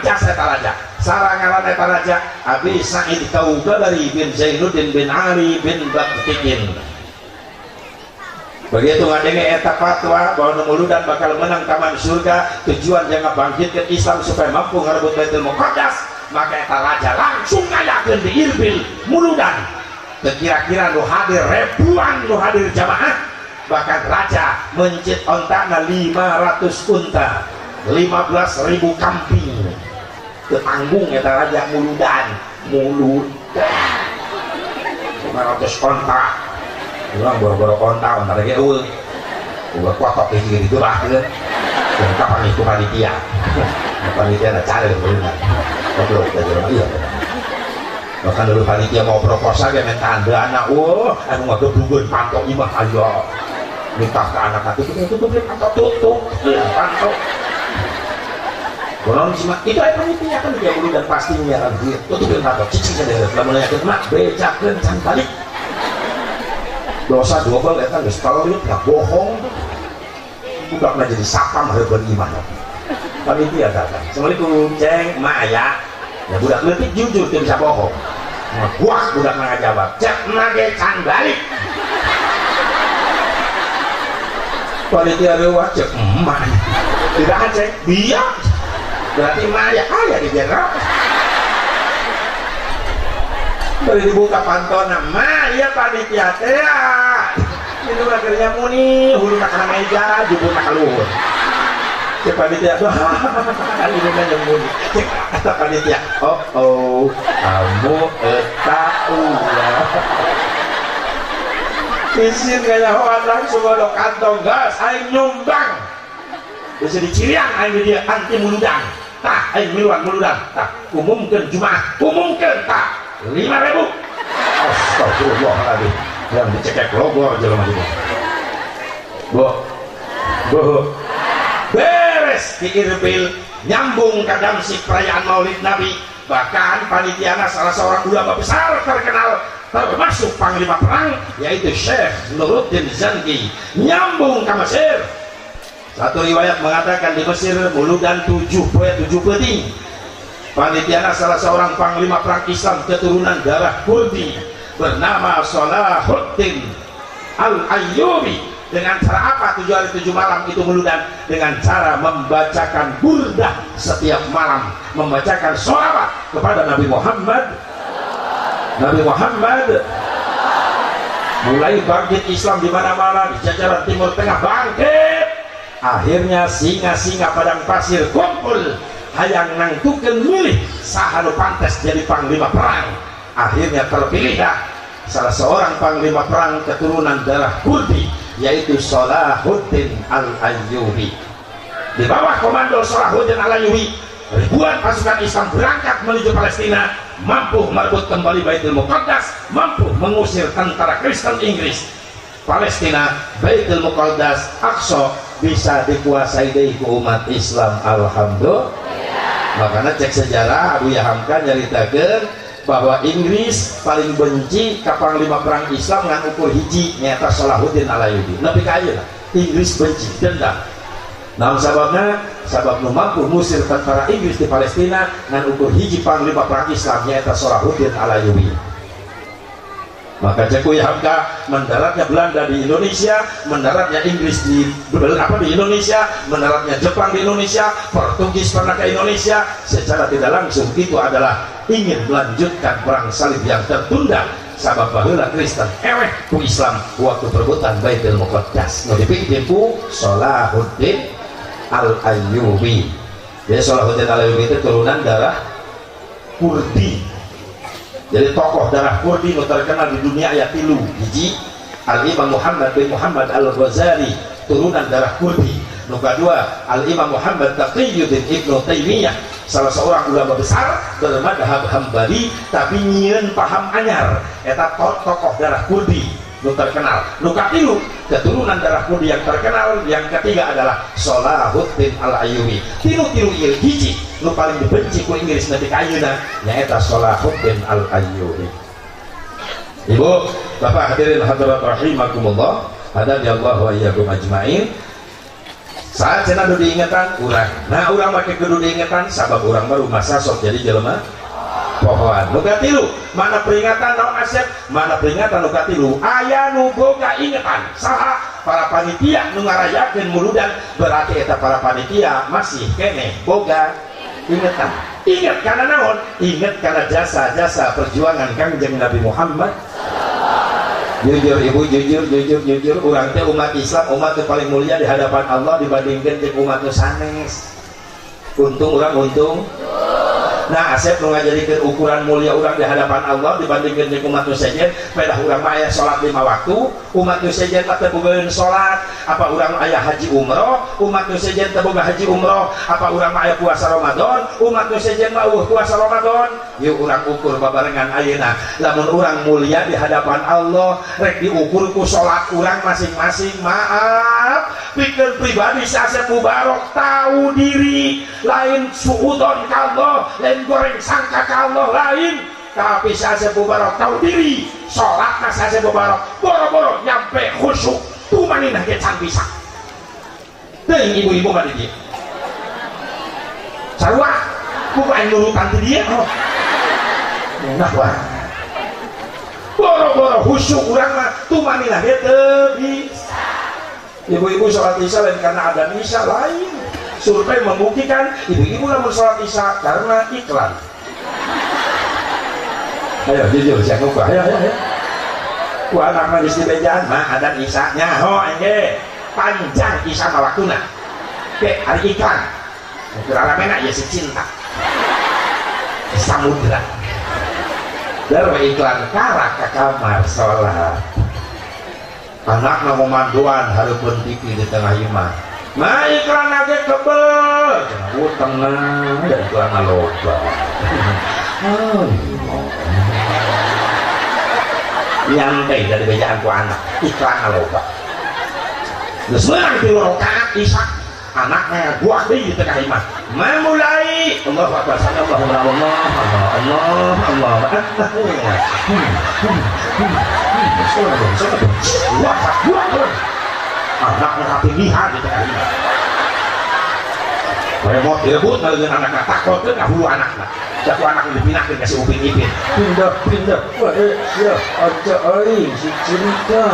B: jasa eta raja. Sarangaran eta raja Abi Sa'id Kaudari bin Zainuddin bin Ali bin Baktikin. Begitu ngadenge eta fatwa bahwa Muludan bakal menang taman surga, tujuan jangan bangkitkan Islam supaya mampu ngarebut Baitul Muqaddas, maka eta raja langsung ngayakeun di Irbil Muludan. Kira-kira nu hadir ribuan nu hadir jamaah, bahkan raja mencit ontana 500 unta, 15.000 kambing. Ketanggung eta raja Muludan 500 onta. Ulang boro-boro konta onta lagi udah kuatok kayak gitu lah kan. Kapan itu panitia ada cara benar ngobrol kita jalan iya bahkan dulu panitia mau proposal kayak minta anda anak anu nggak kebugun pantok imah aja minta ke anak itu beli pantok tutup pantok orang simak itu aja panitia kan dia dulu dan pastinya kan tutupin pantok cicing ada selama yakin mak becakan can balik dosa double eta geus tolong gak bohong budak na jadi sapam hareupeun iman panitia datang assalamualaikum ceng mak aya ya budak leutik jujur teu bisa bohong buak budak na ngajawab cek na ge can balik panitia leuwat cek emak tidak cek biak berarti mak aya di jenderal. Baru dibuka pantona, mah iya panitia teh itu akhirnya muni hulu nak kena meja jubur nak keluar cek panitia tuh kali ini nanya muni cek kata panitia kamu tahu ya isin kaya hoan langsung ada kantong gas aing nyumbang bisa dicirian aing dia anti Muludan tah aing miluan Muludan tah umumkan Jumaah umumkan tah 5.000. Astagfirullahaladzim yang dicekek logo aja lo masih boh beres di Irbil nyambung ke damsik perayaan Maulid Nabi. Bahkan panitiana salah seorang ulama besar terkenal termasuk panglima perang yaitu Syekh Nuruddin Zangi nyambung ke Mesir. Satu riwayat mengatakan di Mesir Muludan 7 peting. Panitiana salah seorang panglima perang Islam keturunan darah Kurdi bernama Salahuddin Al-Ayyubi. Dengan cara apa 7 hari 7 malam itu Muludan? Dengan cara membacakan burdah setiap malam, membacakan sholawat kepada Nabi Muhammad. Mulai bangkit Islam di mana-mana, di jajaran Timur Tengah bangkit. Akhirnya singa-singa padang pasir kumpul hayang nangtukeun milih saha nu pantes jadi panglima perang. Akhirnya terpilihlah salah seorang panglima perang keturunan darah Kurdi yaitu Salahuddin Al-Ayyubi. Di bawah komando Salahuddin Al-Ayyubi ribuan pasukan Islam berangkat menuju Palestina, mampu merebut kembali Baitul Muqaddas, mampu mengusir tentara Kristen Inggris. Palestina, Baitul Muqaddas, Aqsa bisa dikuasai dari umat Islam. Alhamdulillah. Makanya cek sejarah Abu Yahamka nyaritakeun bahwa Inggris paling benci ka panglima perang Islam ngan ukur hiji nyata Salahuddin Al-Ayyubi. Nepi ka ayeuna Inggris benci dendam. Namun sababna sabab nu mampu musir tentara Inggris di Palestina ngan ukur hiji panglima perang Islam nyata Salahuddin Al-Ayyubi. Maka cek Yahamka mendaratnya Belanda di Indonesia, mendaratnya Inggris di Indonesia, mendaratnya Jepang di Indonesia, Portugis pernah ke Indonesia. Secara tidak langsung itu adalah ingin melanjutkan perang salib yang tertunda sabab baheula Kristen eweh ku Islam waktu perebutan Baitul Muqaddas nu dipimpin ku Salahuddin Al-Ayyubi. Jadi Salahuddin Al-Ayyubi itu turunan darah Kurdi. Jadi tokoh darah Kurdi nu terkenal di dunia aya 3 hiji Al-Imam Muhammad bin Muhammad Al-Ghazali turunan darah Kurdi. Nu kedua Al-Imam Muhammad Taqiyuddin Ibnu Taimiyah salah seorang ulama besar bermadhab Hambali tapi nyieun paham anyar eta tokoh darah Kurdi
A: nu terkenal. Nu katilu keturunan darah Kudi yang terkenal. Yang ketiga adalah Salahuddin Al-Ayyubi. Tilu-tilu ieu hiji nu paling dibenci ku Inggris nepi ka ayeuna nyaeta Salahuddin Al-Ayyubi. Ibu, Bapak hadirin hadirat rahimakumullah, hadadallahu wa iyyakum ajmain. Saat cenah nu diingetan urang. Nah, urang make kudu diingetan sabab urang baru masa sok jadi jelema pohon. Nu katilu, mana peringatan naon Asep? Mana peringatan nu katilu? Aya nu boga ingetan. Saha? Para panitia nu ngarayakeun muludan, berarti eta para panitia masih kene boga ingetan. Ingat karena naon? Ingat karena jasa-jasa perjuangan Kangjeng Nabi Muhammad. Jujur ibu, jujur urang teh umat Islam, umat yang paling mulia di hadapan Allah dibandingkan dengan umat nu sanes. Untung urang untung. Nah, Asep nu ngajadikeun ukuran mulia urang di hadapan Allah dibandingkan dengan umat nu sejen, pedah urang mah aya salat 5 waktu, umat nu sejen teh boga salat. Apa urang aya haji umroh, umat nu sejen teh boga haji umroh. Apa urang mah aya puasa Ramadan, umat nu sejen mah puasa Ramadan. Yuk urang ukur babarengan ayeuna. Lamun urang mulia di hadapan Allah, rek diukur ku salat urang masing-masing. Maaf, pikeun pribadi Asep Mubarok tahu diri, lain suudon ka Allah, lain goreng sangka ka Allah lain. Tapi Asep Mubarok tahu diri, salat na Asep Mubarok boro-boro nyampe khusyuk, tumaninah ge can pisan. Teuing ibu-ibu mah di dieu. Sarua, ku aing nurutan ti dieu. Nah wah. Boro-boro khusyuk urang mah tumaninah ge teu bisa. Ibu-ibu sholat isya lain karena ada isya lain. Survei membuktikan ibu-ibu lamun sholat isya karena iklan. Ayo jujur siang muka, ayo. Ku anak magis di bejaan mah ada isya nyaho engge panjang isya mah waktuna. Ke hari iklan. Geramena ya si cinta. Samudra. Darwa iklan karak ka kamar sholat. Anak mau manduan hareupeun TV di tengah imah. Mah iklan lagi kebel. Utang nah dan iklan loba. Nyantai dari bejaan ku anak. Iklan loba. Geus meunang 3 rakaat isya. Anaknya buah deui di tengah imah. Memulai Allahu Akbar, anaknya ketinggian di tengah imah. Remote direbut dengan anaknya takut ke hulu anaknya. Jatuh anak dipindahkan kasih upin ipin. Pindah. Wah ya aja si cerita.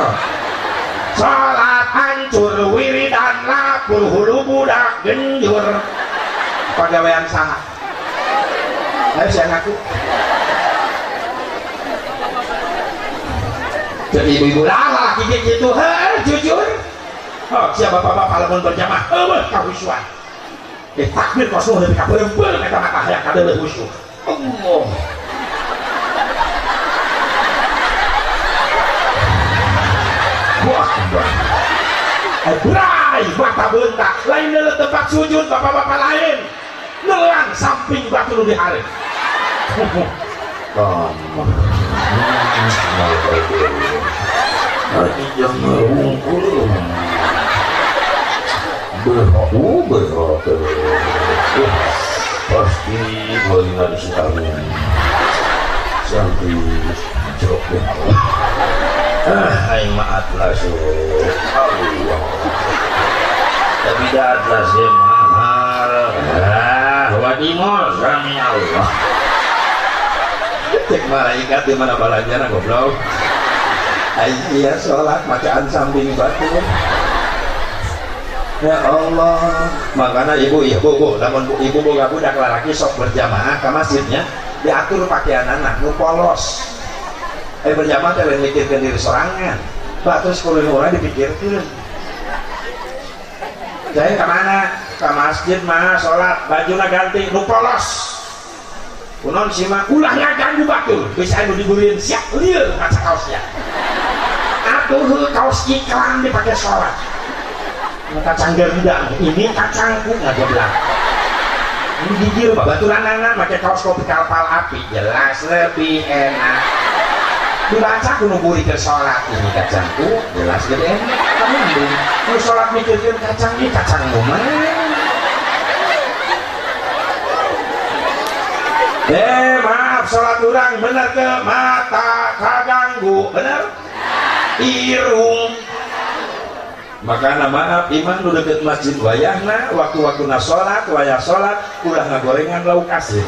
A: Salat hancur wiridan lapur hulu budak genjur. Pagawean saha? Ayo saya ngaku. Jadi ibu-ibu lah laki gitu, jujur. Oh, siapa bapak-bapak lamun berjamaah, kahusyuan. Takbir kosong lebih kaberempel kata mata yang kada berhusyuk. Allah. Wah, berai mata bentak, lain dalam tempat sujud bapak-bapak lain. Nelang samping batu lu diharap. Hati jangan rungkul. Berhak pasti boleh sekali sampai jauh. Aing maaf lah Allah. Tapi dah lah mahal. Wadimol kami Allah. Cek malaikat di mana balanya goblok. Iya sholat bacaan samping batu. Ya Allah, makanya ibu, namun ibu boga budak laki sok berjamaah ke masjidnya diatur pakaian anak nu polos. Berjamaah teh mikirkeun diri sorangan. Terus kuliah orang dipikirkeun. Saya kemana? Ke masjid mah sholat bajuna ganti nu polos. Kunon si mah ulahnya ganggu batul. Bisa anu digurin siap lieur maca kaosnya. Atuh kaos iklan dipakai sholat. Kacang gerendang ini kacangku nggak gue bilang ini gigil baturan anak pakai kaos kopi kapal api jelas lebih enak dibaca kudu buri ke salat ini kacangku jelas gede kamu mending ku salat mikirkeun kacang ini kacangmu mah maaf salat urang bener ke mata kaganggu bener irung makanya maaf iman nu deket masjid wayahna waktu-waktu na sholat wayah sholat ulah ngagorengan lauk asin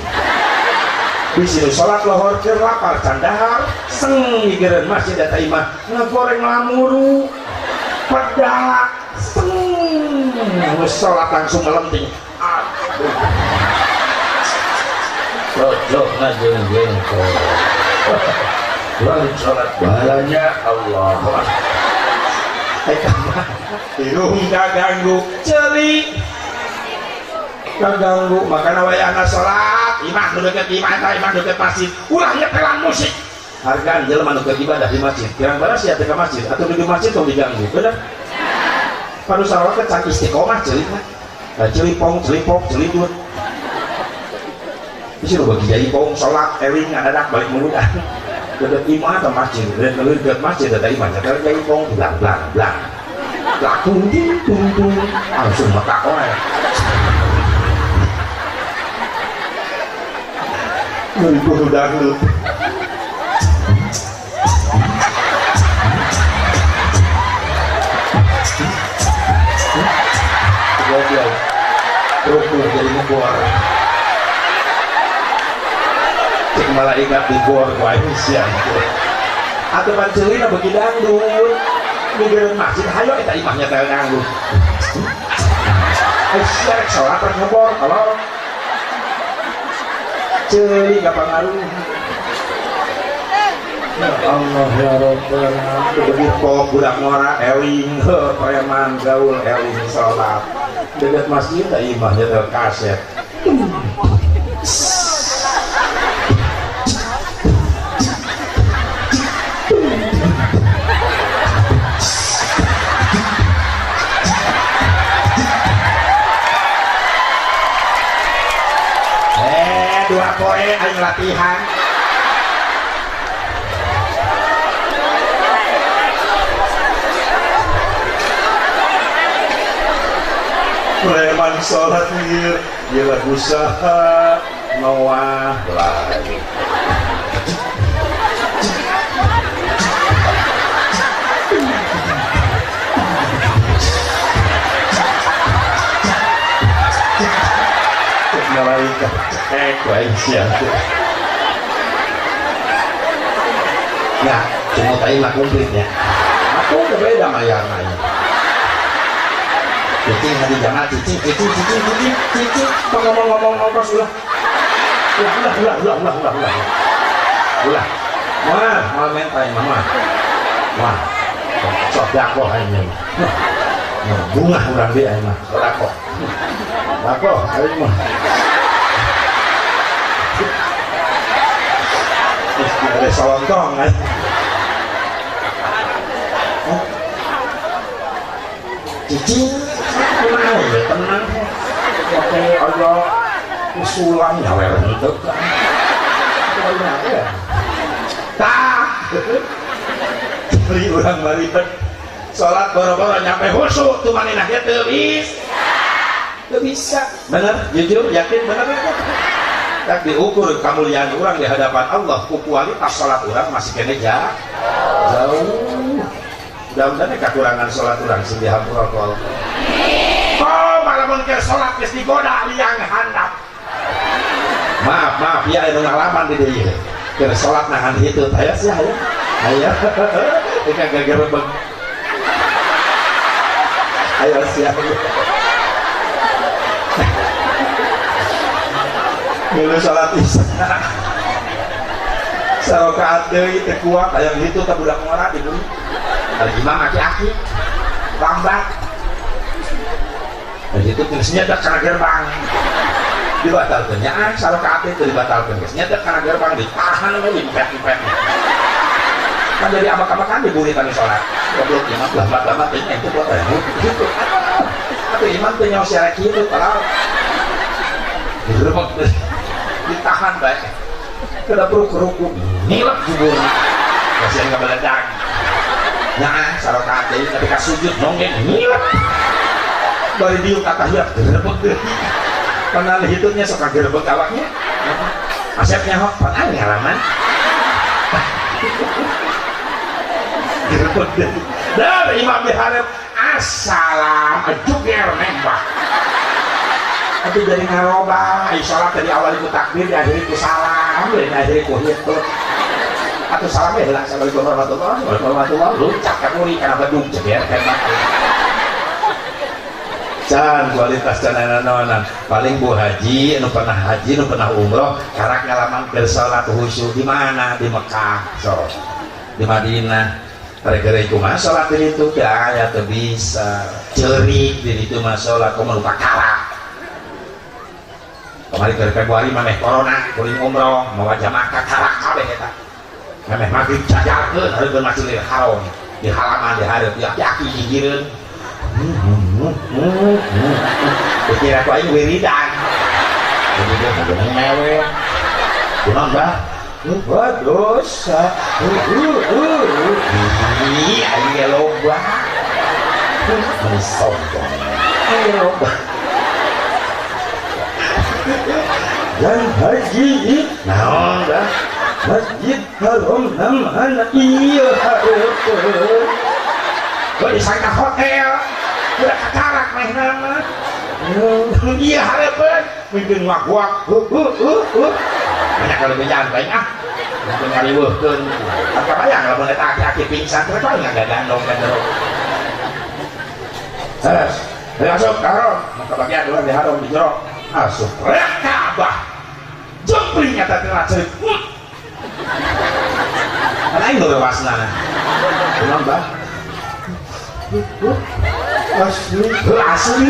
A: bisi nu sholat lohor keur lapar candahar seng ngigereun masjid eta imah ngagoreng lamuru pedak seng geus sholat langsung melenting cocok ngajeng-jeng balik sholat balanya Allah irung kaganggu celi kaganggu makanya wayahna sholat imah nu deket imah deket masjid ulah nyetelan musik hargaan jelema nu keur ibadah di masjid kirang baras ya teh ka masjid atau di masjid tong diganggu bener panu salawat teh can istiqomah ceulik mah celipong celipok celidut isi nu bagi jadi pong sholat eling ngadadak balik mengudah deket imah atau masjid dan kalau deket masjid ada imahnya kalau jadi pong blang blang blang tung tung langsung mata wae ngeueuh dangdut goblok rukun jadi ngebor cek malaikat dibor ku aing sian atuh panceulina beuki dangdut migereun masjid hayo eta imahnya teh dangdut ai sia rek salat rek ngebor kalau ceuli kapangaruh ya Allah ya Rabbal alamin begitu budak ngora eling preman gaul eling salat dekat masjid teh imahnya teh kaset dua poe aing latihan preman sholat ieu ieu lagu saha Noah lagi malaikat baik siapa ya cuma tadi mah komplitnya aku udah beda mayarnya cicing hati jangan cicing ngomong ngopos ulah mal mentai mama wah sodako aing bunga urang di aing mah sodako aing mah ada solontong kan cicing tenang ya tenang oke aja usulan nyawer itu kan ya tak beli orang maribet sholat boro-boro nyampe khusyuk tuh maninah dia teu bisa bener jujur yakin bener tak diukur kemuliaan orang di hadapan Allah kualitas sholat orang masih kena jauh mudah-mudahan kekurangan sholat orang sing dihampura ku Allah malah mun keur sholat geus digoda liang handap maaf ya anu ngalaman di dieu keur sholat nahan hitut aya sih aya teka gagerebeg aya sih dulu sholat isya sarokaat deui teu kuat aya gitu ka budak ngora di bumi lagi mah aki-aki lambat dan itu geus nyedak kana gerbang dibatalkeun nya sarokaat teh dibatalkeun geus nyedak kana gerbang ditahan we limpet-limpet kan jadi abak-abakan diburi tadi sholat goblok imam lambat-lambat teh ente buat aya gitu atuh imam teh nyaho siara kieu padahal direbek ditahan baik ke dapur kerukuk nilap jubur kasihan ngebeledak nah sarokate tapi kasujud nongeng ngilap bari diuk atahiyat gerebek deh pernah hitungnya suka gerebek awaknya asepnya hok pernah ngalaman gerebek deh dari imam diharap assalam ajuger nembak tapi jadi ngaroba sholat dari awal itu takbir diakhiri ku salam diakhiri ku hitut atau salam ya lah assalamualaikum warahmatullahi wabarakatuh lucak kamuri karena bedung cebiar karena can kualitas canananan paling bu haji nu pernah haji nu pernah umroh karak ngalaman ke sholat khusyuk di mana di Mekah so di Madinah gara-gara itu mah sholat itu ya tuh bisa cerik di itu mah sholat kau melupa karak kemarin ke Februari maneh corona kuring umroh mau jamaah karak kabeh eta maneh maghrib cajarkeun hareupeun Masjidil Haram di halaman di hareup yaki gigireun pikir aku aing wiridan jadi dia ngomong mewe kunaon bah dosa ini aing loba sombong loba dan haji naon dah Masjid Haram namanya iya hareupeun kok disangka hotel udah kakarak meh nama iya hareupeun mungkin nguak-nguak banyak kalau berjalan banyak mungkin ngaliweuhkeun apa bayang lamun eta aki-aki pingsan terus paling ngagandong gandong terus masuk ke haram maka bagian luar di haram di jero asup rek Ka'bah jempling eta teh cerik karena ini lewasna kunaon bah asli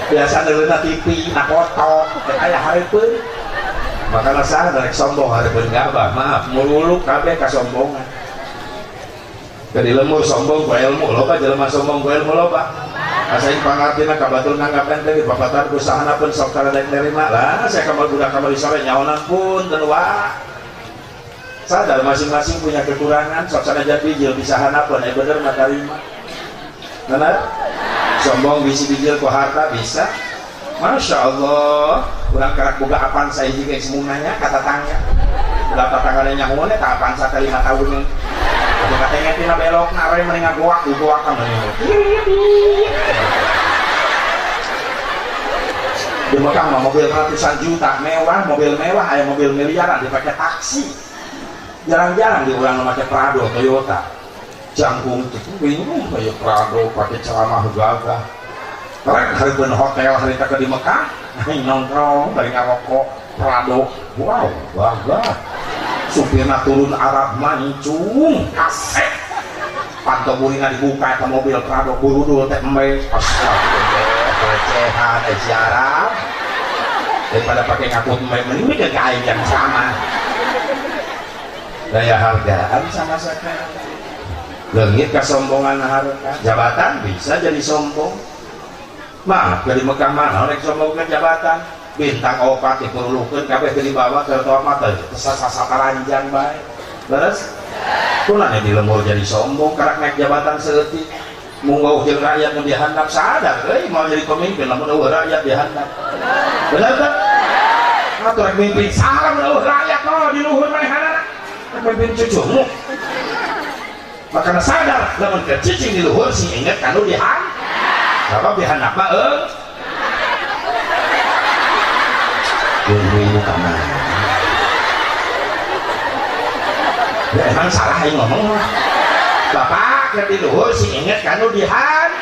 A: biasa ngeuleuh TV na foto aya hareupeun makana saha rek sombong hareupeun Ka'bah maaf mululuk kabeh kasombongan jadi lemur sombong ku ilmu loba jelema sombong ku ilmu loba asain pangartina kabatul nganggap enteng babatan usahana pun sok karek nerima lah saya kamal budak kamal sore nyaonan pun teu sadar masing-masing punya kekurangan sok sanajan bijil bisa hanapeun bener mah tarima benar sombong bisi bijil ku harta bisa Masya Allah kurang karak boga apaan saya juga semuanya kata tangga udah tangganya nyahuan ya apaan saya 5 tahun nih aku katanya tina belok narai mendingan goak di goak kan di Mekah mah mobil ratusan juta mewah mobil mewah aya mobil miliaran dipakai taksi jarang-jarang diulang pakai Prado Toyota jangkung itu bingung kayak Prado pakai ceramah gagah karena hareupeun hotel harita ke di Mekah nongkrong bari ngarokok Prado wow gagah supirna turun Arab mancung kaset pantau burina dibuka eta mobil Prado burudul teh embe astagfirullah recehan Arab daripada pakai ngakut embe mending ke kain yang sama daya hargaan sama saja leungit kasombongan hareukan jabatan bisa jadi sombong maaf dari Mekah mana rek sombong ke jabatan bintang opat dipurulukeun kabeh teu dibawa ke tomat teh sasataranjang bae beres kunaon di lembur jadi sombong karak naik jabatan seeutik munggo jeung rakyat nu dihandap sadar euy mau jadi pemimpin lamun eueuh rakyat dihandap bener teh atuh rek mimpin salam eueuh rakyat di luhur manehanana pemimpin cucumu makanya sadar lamun kecicing di luhur sing inget kanu dihandap apa dihandap mah ibu kamar ya emang salah yang ngomong bapak yang di luhur sing inget kanu dihandap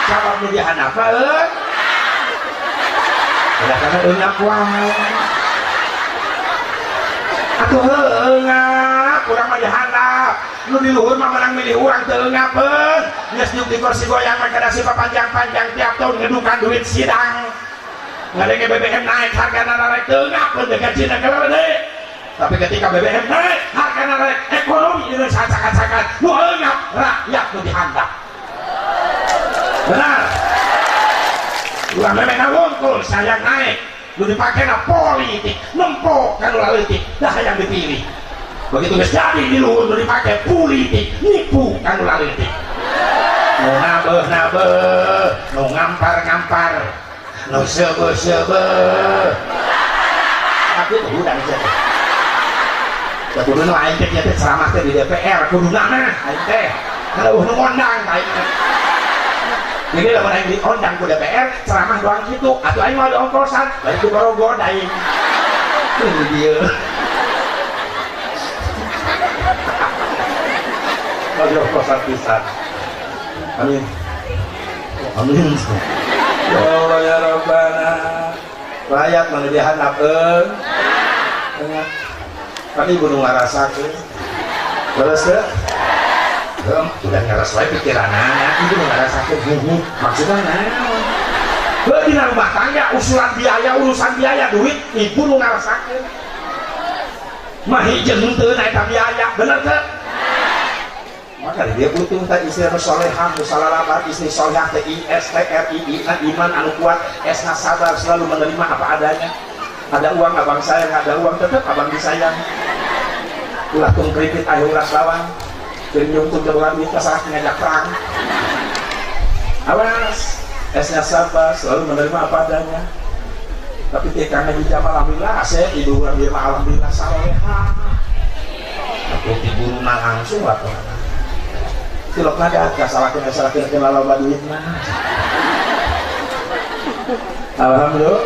A: sabab nu dihandap mah udah karena eungap wae atuh heungap urang mah dihandap nu di luhur mah menang milih urang teu eungapeun geus diuk di kursi goyang mah kada sipa panjang-panjang tiap tahun ngedukan duit sidang ngadenge BBM naik hargana naik teu eungapeun teh gajina gede tapi ketika BBM naik hargana naik ekonomi Indonesia cakat-cakat nu eungap rakyat nu dihandap benar ulah memena wungkul sayang naik nu dipake na politik nempok kanu leutik dah yang dipilih begitu geus jadi di luhur dipake politik nipu kanu lalitik nu nabeuh nu ngampar nu seubeuh tapi itu udang saja ya kudu nu aing teh teh ceramah teh di DPR kudu mah aing teh kalau nu ngondang aing teh jadi lamun aing diundang ku DPR ceramah doang gitu atuh aing mau diongkosan bari ku baru godain ini dia mau diongkosan pisan amin amin ya Allah ya Rabbana rakyat mana dihandapkeun kan ibu nu ngarasakeun terus teh udah ngaras wae pikiranna ibu nu ngarasakeun maksudna naon heuh dina rumah tangga urusan biaya duit ibu nu ngarasakeun mah hijau henteu eta biaya bener teh maka dia butuh tadi istri solehah musalalabar istri solehah TISTRI iman anu kuat esna sabar selalu menerima apa adanya ada uang abang sayang ada uang tetap abang disayang ulah tung kripit ayo ulas lawan kenyung tung kebulan duit kasalah ngajak perang awas esna sabar selalu menerima apa adanya tapi tekannya dijamah alhamdulillah saya ibu alhamdulillah solehah aku tiburu langsung laporan silok naga kasalakin kenal loba duit mah alhamdulillah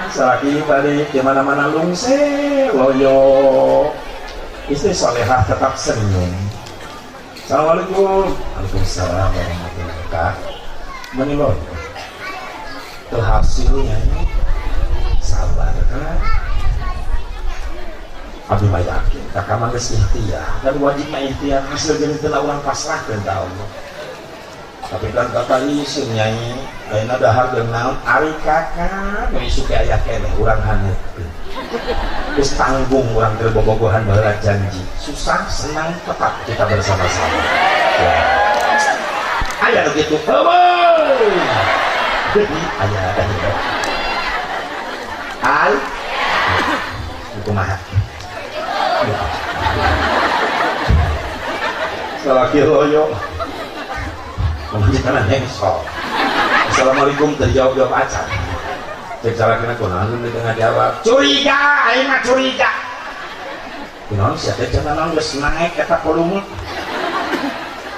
A: salaki balik di mana-mana lungse loyo istri solehah tetap senyum assalamualaikum waalaikumsalam warahmatullahi wabarakatuh menilai hasilnya sabar kan abdi mah yakin kakak mah geus ikhtiar dan wajib mah ikhtiar hasil jeung teu urang pasrahkeun ka Allah tapi kan kakak ieu nyai ayeuna dahar jeung naon ari kakak nu isu ke aya keneh urang haneutkeun geus tanggung urang teu bobogohan baheula janji susah senang tetap kita bersama-sama ya aya nu kitu heueuh aya ai kumaha salaki loyo memanjikan hengsol assalamualaikum terjawab acan cek salakina kunaon di tengah jawab curiga aing mah curiga kunaon sia teh cenah naon geus naek eta volume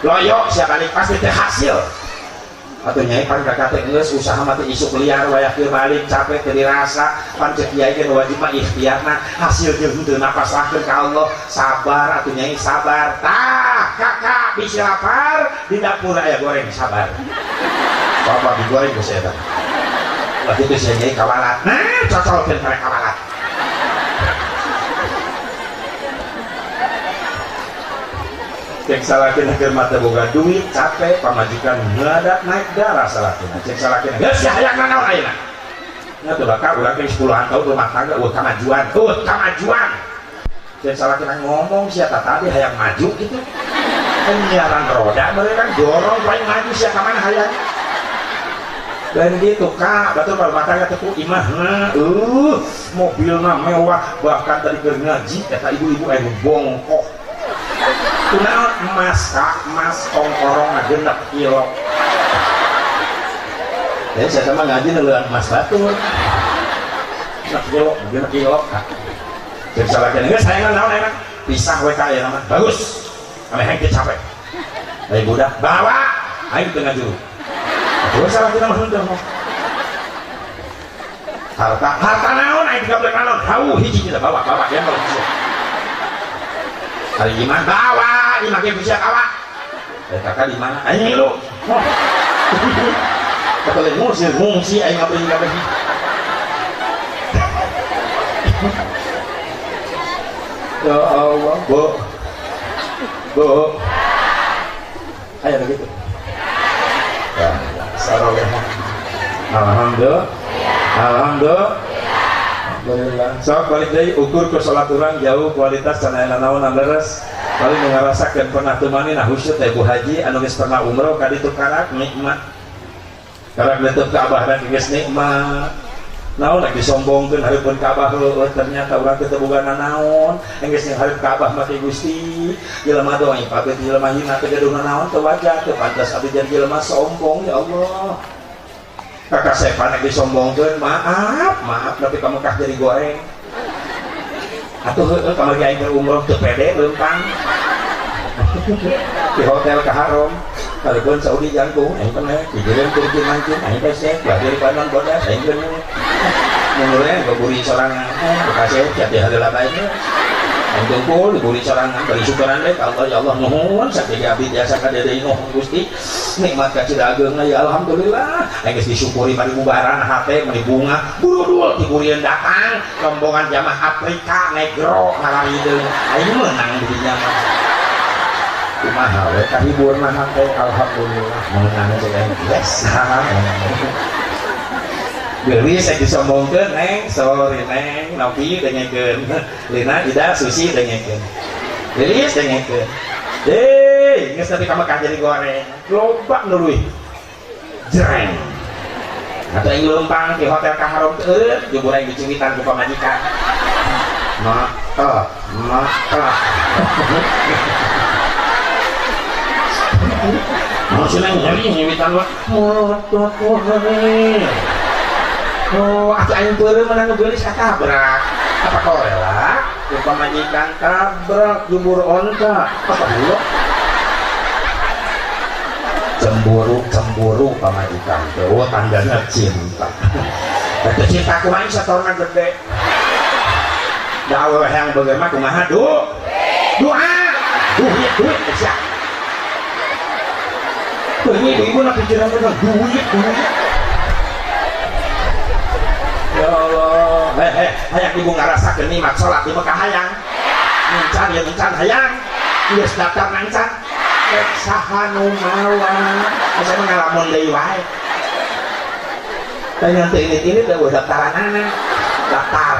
A: loyo sia balik pasti teh hasil atuh nyai pan kakak teh geus usaha mah teh isuk liar wayah keur balik capek teu dirasa pan cek kiai ge wajib mah ikhtiarna hasil jeung henteu napasrahkeun ka Allah sabar atuh nyai sabar tah kakak bisa lapar di dapur aya goreng sabar bapak digoreng ku saya tah lah kitu sia nyai kawalat nah cocolkeun karek kawalat cek salakina keur mata boga duit capek pamajikan ngadadak naik darah salakina cek salakina geus hayang naon ayeuna nya teu bakal urang ge 10-an tahun rumah tangga kamajuan cek salakina ngomong sia tadi hayang maju gitu penyiaran roda bener kan dorong paling maju sia ka mana hayang dan gitu kak batur rumah tangga teh imah mobilna mewah bahkan tadi keur ngaji eta ibu-ibu aya bongkok kunaon emas tongkorong genep kilo jadi saya sama ngaji ngeluan emas batur genep kilo jadi salah kena saya naon enak pisah WK ya nama bagus kami hengki capek dari budak bawa aing tengah juru terus salah kita masuk dong harta naon aing 13 naon tahu hiji kita bawa ya kalau bisa hari gimana bawa ini makin bisa kawa kakak di mana aing lu kata lain ngungsi aing ngabring ya Allah bu ayo begitu ya saroleh alhamdulillah sok balik deui ukur ke salat urang jauh kualitas can aya naon leres paling ngarasakeun pernah teu maneh khusyuk teh Bu Haji anu geus pernah umroh ka ditu karak nikmat karak letep ka Abah dan geus nikmat naon lagi disombongkeun hareupeun Ka'bah heueuh ternyata urang teu boga naon enggeus yang hareup Ka'bah make Gusti jelema doang pabet jelema hina teu gaduh naon teu wajah teu pantas abdi jadi jelema sombong ya Allah kakak saya panek disombongkeun maaf tapi kamu kah jadi goreng atuh heueuh kamari aing umroh teu pede leumpang di hotel ke Haram kalaupun Saudi jangkung aing pernah dijeun Turki mancing aing teh sek bagi panon bodas aing pun mulai gaburi sorangan bekasih jadi hadeula bae aing tungkul diburi sorangan bari syukuran deui ka Allah ya Allah nuhun saking abdi jasa ka deui nuhun Gusti nikmat ka cidageungna ya alhamdulillah aing geus disyukuri bari bubaran hate meni bunga buru-buru tiburieun datang rombongan jamaah Afrika negro ngalarideung aing meunang di dinya kumaha we kahibur mah teh alhamdulillah meunang teh yes geulis saya disombongkeun neng sorry neng nopi dengekeun lina ida susi dengekeun geulis dengekeun geus tapi ka Mekah jadi goreng loba nu leuwih jreng atuh aing leumpang di hotel ka Haram teu jebur aing dicuwitan ku pamajikan mata maksudnya nyari nyiwitan wah motot oh atuh aing beureum menang ngeulis katabrak apa korela pamajikan tabrak jumur onta apa dulu cemburu pamajikan teh tandana cinta eta cinta kumaha satorna gede dawe yang bagaimana kumaha doa duit sia ini ibu nak pikiran tentang duit ya Allah hayang ibu ngarasakeun nikmat salat di Mekah hayang ngencan hayang geus daftar ngencan rek saha nu mawa asa ngalamun deui wae tanya teh ini teh daftaranana daftar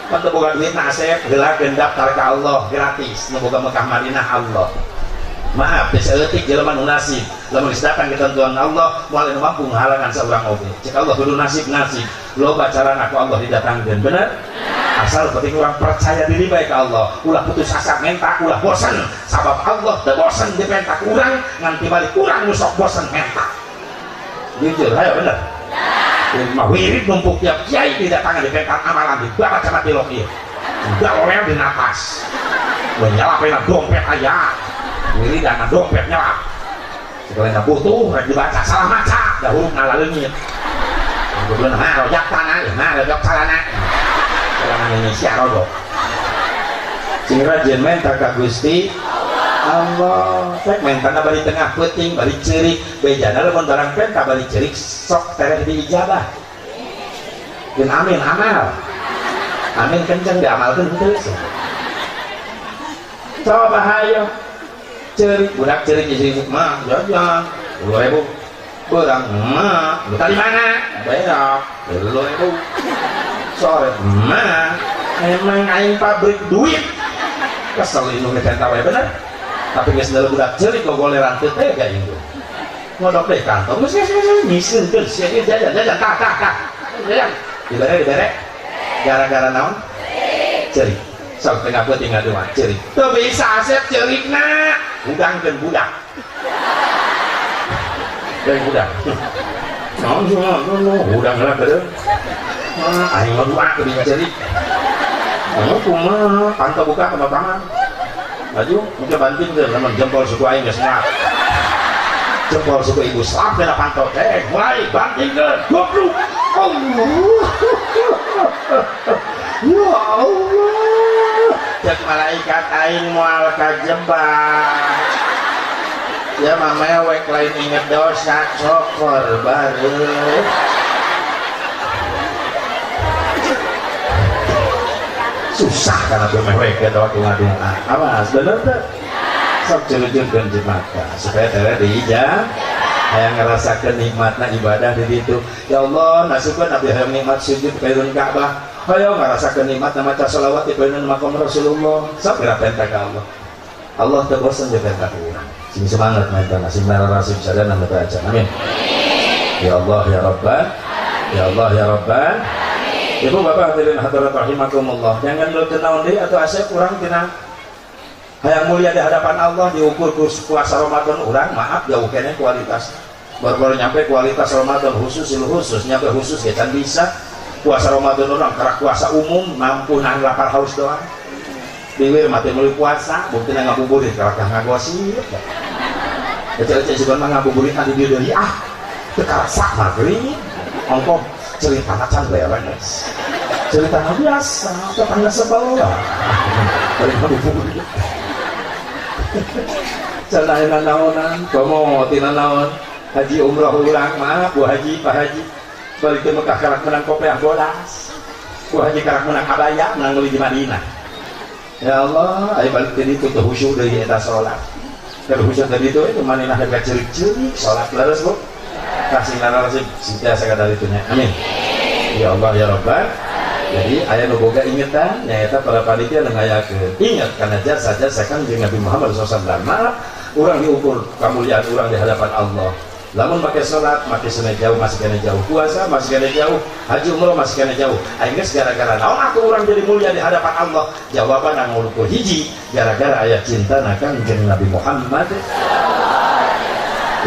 A: pan teu boga duit na asep heulakeun daftar ka Allah gratis nu boga Mekah Madinah Allah maaf teh saeutik jelema nu nasib lamun geus datang ketentuan Allah moal anu mampu ngahalangan saurang oge cek Allah kudu nasib loba carana ku Allah didatangkeun bener asal penting orang percaya diri baik ka Allah ulah putus asa menta ulah bosan sabab Allah teu bosan dipentak urang ngan tibalik urang nu sok bosan menta jujur hayo bener mah wirid numpuk tiap kiai didatangan dipentak amalan di barat sama tilok ieu udah orang di napas menyalapena dompet aya wirid dana dompet nyalap sebenarnya butuh rek dibaca salah maca dah huruf ngaleungit kemudian rojak tanah rojak salana orang Indonesia rodok sing rajin menta ka Gusti Allah tek mentana bari tengah peuting bari ceurik bejana lamun barang penta bari ceurik sok tereh diijabah dan amin amal amin kenceng diamalkeun henteu coba hayo ceurik budak ceurik isi mah jajan 20.000 berang mah tadi mana berak 20.000 sore mah emang aing pabrik duit kesel indung nepenta wae bener tapi geus dalam budak ceurik gogoleran teu tega indung ngodok deh kantong geus nyiskeun sia jajan tah jajan dibere gara-gara naon ceurik sok tengah peuting ngaduan ceurik teu bisa asep ceurikna udangkeun budak dari budak udang lah bener aing mah dua ke dia ceurik kumaha pantau buka ke tangan maju mungkin bantingkeun lamun jempol suku aing geus ngap jempol suku ibu slap kena pantau teh mulai bantingkeun goblok Allah ya Allah cek malaikat aing moal kajebak ya mamewek lain inget dosa cokor baru susah karena bermewek ke waktu ngadungan awas bener tuh sok celujurkan jemata supaya tera diijab yang ngerasakan nikmatnya ibadah di situ ya Allah nasukan nabi hayang nikmat sujud kairun Ka'bah ayo ngerasakan nikmatnya maca sholawat di kairun makam Rasulullah sok berapenta ke Allah Allah terbosan juga tak kurang sing semangat mantan sing narasi sadana baca amin ya Allah ya Rabban ya Allah ya Rabban Ibu bapak hadirin hadirat rahimakumullah, jangan lo kenal deh atau asep kurang kena hayang mulia di hadapan Allah diukur puasa Ramadan orang maaf jauh kene kualitas baru nyampe kualitas Ramadan khusus nyampe khusus ya kan bisa puasa Ramadan orang kerak puasa umum mampu nang lapar haus doang diwir mati mulai puasa bukti nang ngabuburit kerak ngagosip kecil-kecil sebenarnya ngabuburit nanti dia dari tekarasa maghrib ongkong cerita macan beres cerita biasa tetangga sebelah dari ngabuburit celana naonan komo tina naon haji umrah ulang maaf bu haji pak haji balik ke Mekah karak menang kopiah bodas bu haji karak menang abaya menang beli di Madinah ya Allah ayo balik ke itu tuh khusyuk dari eta sholat kalau khusyuk dari itu manina harga cerik-cerik sholat leres bu kasih narasi sentiasa dari itunya amin ya Allah ya Rabbal. Jadi ayah boga ingetan nyata para panitia nengayakeun ingat karena jasa Kanjeng Nabi Muhammad SAW maaf orang diukur kemuliaan orang di hadapan Allah lamun pakai sholat makin sana jauh masih kena jauh puasa masih kena jauh haji umroh masih kena jauh akhirnya gara-gara naon aku orang jadi mulia di hadapan Allah jawaban yang ngulukur hiji gara-gara ayah cinta Kanjeng Nabi Muhammad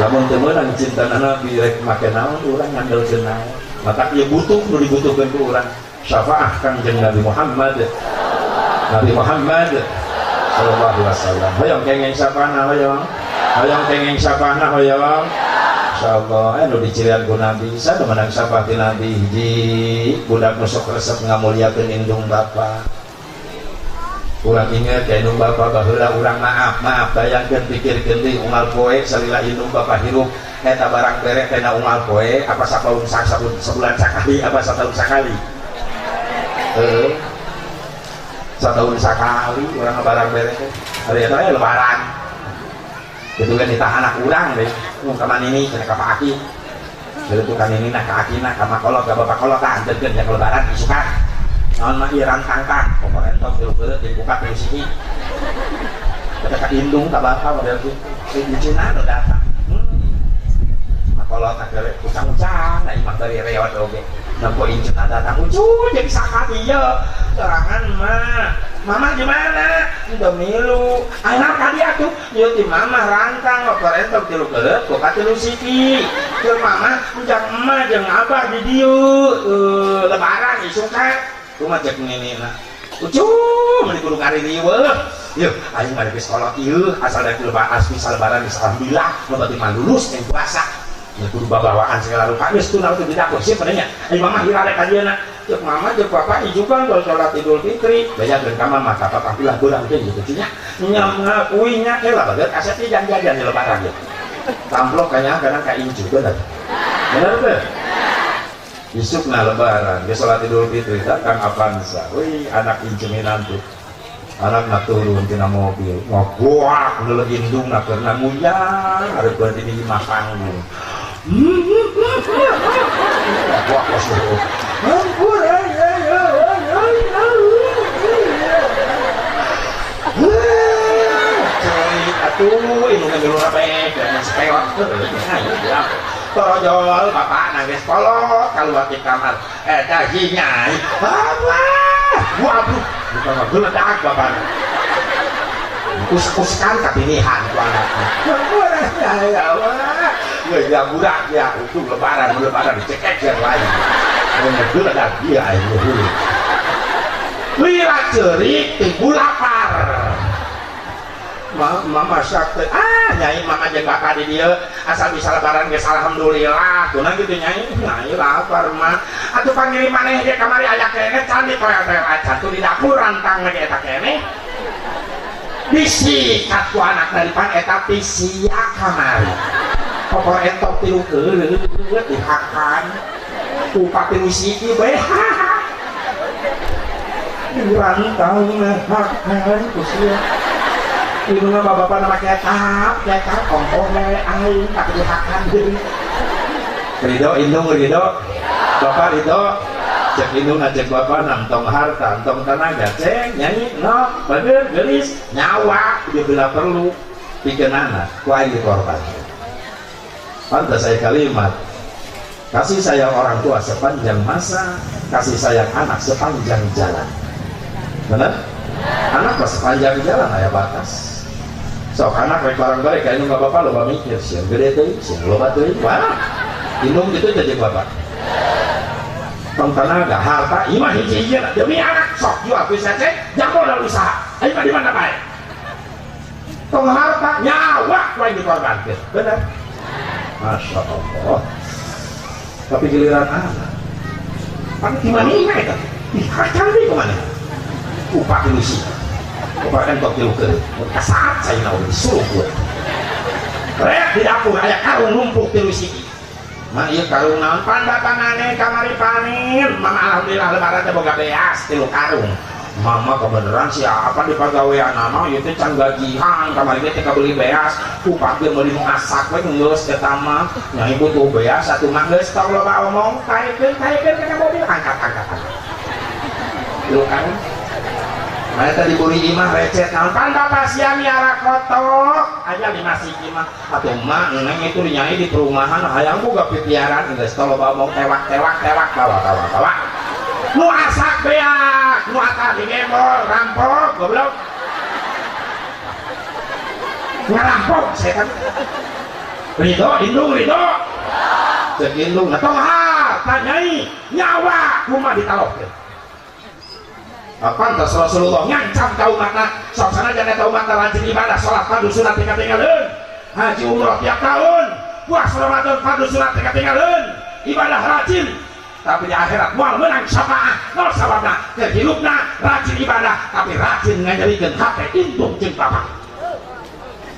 A: lamun temenang cinta Nabi rek make naon orang ngandelkeun naon maka ieu butuh nu dibutuhkeun ku urang syafaah Kanjeng Nabi Muhammad sallallahu alaihi wasallam hoyong kengeng sapana hoyong kengeng sapana hoyong insyaallah anu dicirian ku Nabi sada menang sapah ti Nabi hiji budak nu sok resep ngamulyakeun indung bapa urang inget ka indung bapa baheula urang maaf bayangkeun pikirkeun deui unggal poe salila indung bapa hirup eta barang bere teh unggal poe apa sebulan sakali apa satahun sakali setahun sekali orang barang beres hari itu ya lebaran itu kan ditahan anak urang deh kaman ini kena ke kaki jadi itu kan ini nak kaki nak sama kolot gak bapak kolot tak anterkan ya lebaran isukan non mah iran tangkang komponen top dulu dibuka di sini ketika indung tak bakal model itu di Cina udah datang kolot nak dari ucang-ucang nah imam dari rewat oke nampo incun datang jadi sakat iya terangan mah mama gimana udah milu anak tadi atuh yuk mama rantang operen tok tilu kelet kok katilu siki ke mama ujak emak jeung abah di dieu lebaran isukan kumaha cek nenena meni kudu ngari riweuh yuk aing mah geus kolot ieu asal dari lebaran asal lebaran alhamdulillah nu berarti mah lulus yang puasa ya kudu babawaan segala rupa geus teu nautu di dapur sih padanya ai mama hirarek ka dieuna cek mama cek papa ijukan kalau sholat Idul Fitri bejakeun ka mama ka papa ulah beurang teh gitu nya ngakui nya teh lah baget aset teh jajan di lebaran ge tamplok kanya kadang ka inju bener teh isukna lebaran ge sholat Idul Fitri datang Avanza wih anak inju minantu anak nak turun tina mobil ngobuak ngeuleuh indung na keurna nguyang arep berarti di imah panggung wah kosong ampun cerit atuh indungna milu rabek dan sepeot ayo torojol bapak nangis kolot kaluar di kamar eta hinyai waduh bukan geledak bapak us-uskan kepilihan ku anaknya ya Allah ya budak ya untuk lebaran dicekek yang lain geledak dia ayo lira cerik timbul lapar mama sakit nyai mama jeung bapak di dieu asal bisa lebaran geus alhamdulillah kunaon kitu nyai lapar mah atuh panggil maneh ge kamari aya keneh can ditoel-toel acan tuh di dapur rantang ge eta keneh bisi katu anak dari pan eta pisia kamari popor entok tilu keuleuh dihakan upah tilu siki bae rantang hakan kusia ini mah bapak nama kecap kompor aing tak dihakan deui ridho indung ridho bapak ridho cek indung ngajak bapak nantong harta nantong tenaga cek nyanyi no bener gelis nyawa dia bila perlu pikeun anak ku aing dikorban pantas saya kalimat
B: Kasih sayang orang tua sepanjang masa, kasih sayang anak sepanjang jalan. Benar? Anak pas sepanjang jalan aya batas. Sok anak rek barang bareng kayak nggak apa-apa lo mikir sih gede tuh sih lo batu ini wah indung gitu jadi bapak tong tenaga harta imah hiji demi anak sok jual bisa cek jago dan usaha ayo di mana baik tong harta nyawa lain dikorbankan benar masya Allah tapi giliran anak kan gimana ini itu dikacang deh kemana upah ilusi upah entok diluker saat saya nawa disuruh gue rek di dapur aya karung numpuk ilusi mah iya karung naon pandatangane kamari panin mama alhamdulillah lebaran teh boga beas 3 karung mama kebeneran siapa di pagawean nama ieu teh can gajihan kamari teh kabeli beas upah ge meuli nu asak we geus eta mah nya ibu tuh beas atuh mah geus tong loba omong taikeun ka mobil angkat 3 karung mereka diberi imah recet naon pan bapak sia miara kotok aja di masjid imah atuh mah neng itu dinyai di perumahan hayang boga pipiaran geus tong loba omong tewak bawa nu asak beak nu atah digembor rampok goblok ngarampok saya kan Ridho indung cek indung nah tong tanyai nyawa kumaha ditalokkeun pantas Rasulullah ngancam ka umatna sok sanajan eta umatna rajin ibadah salat fardu sunat teh katinggalieun haji umrah tiap tahun puasa Ramadan fardu sunat teh katinggalieun ibadah rajin tapi di akhirat moal menang syafaat nol sababna keur hilupna rajin ibadah tapi rajin ngajarikeun hate indung jeung bapak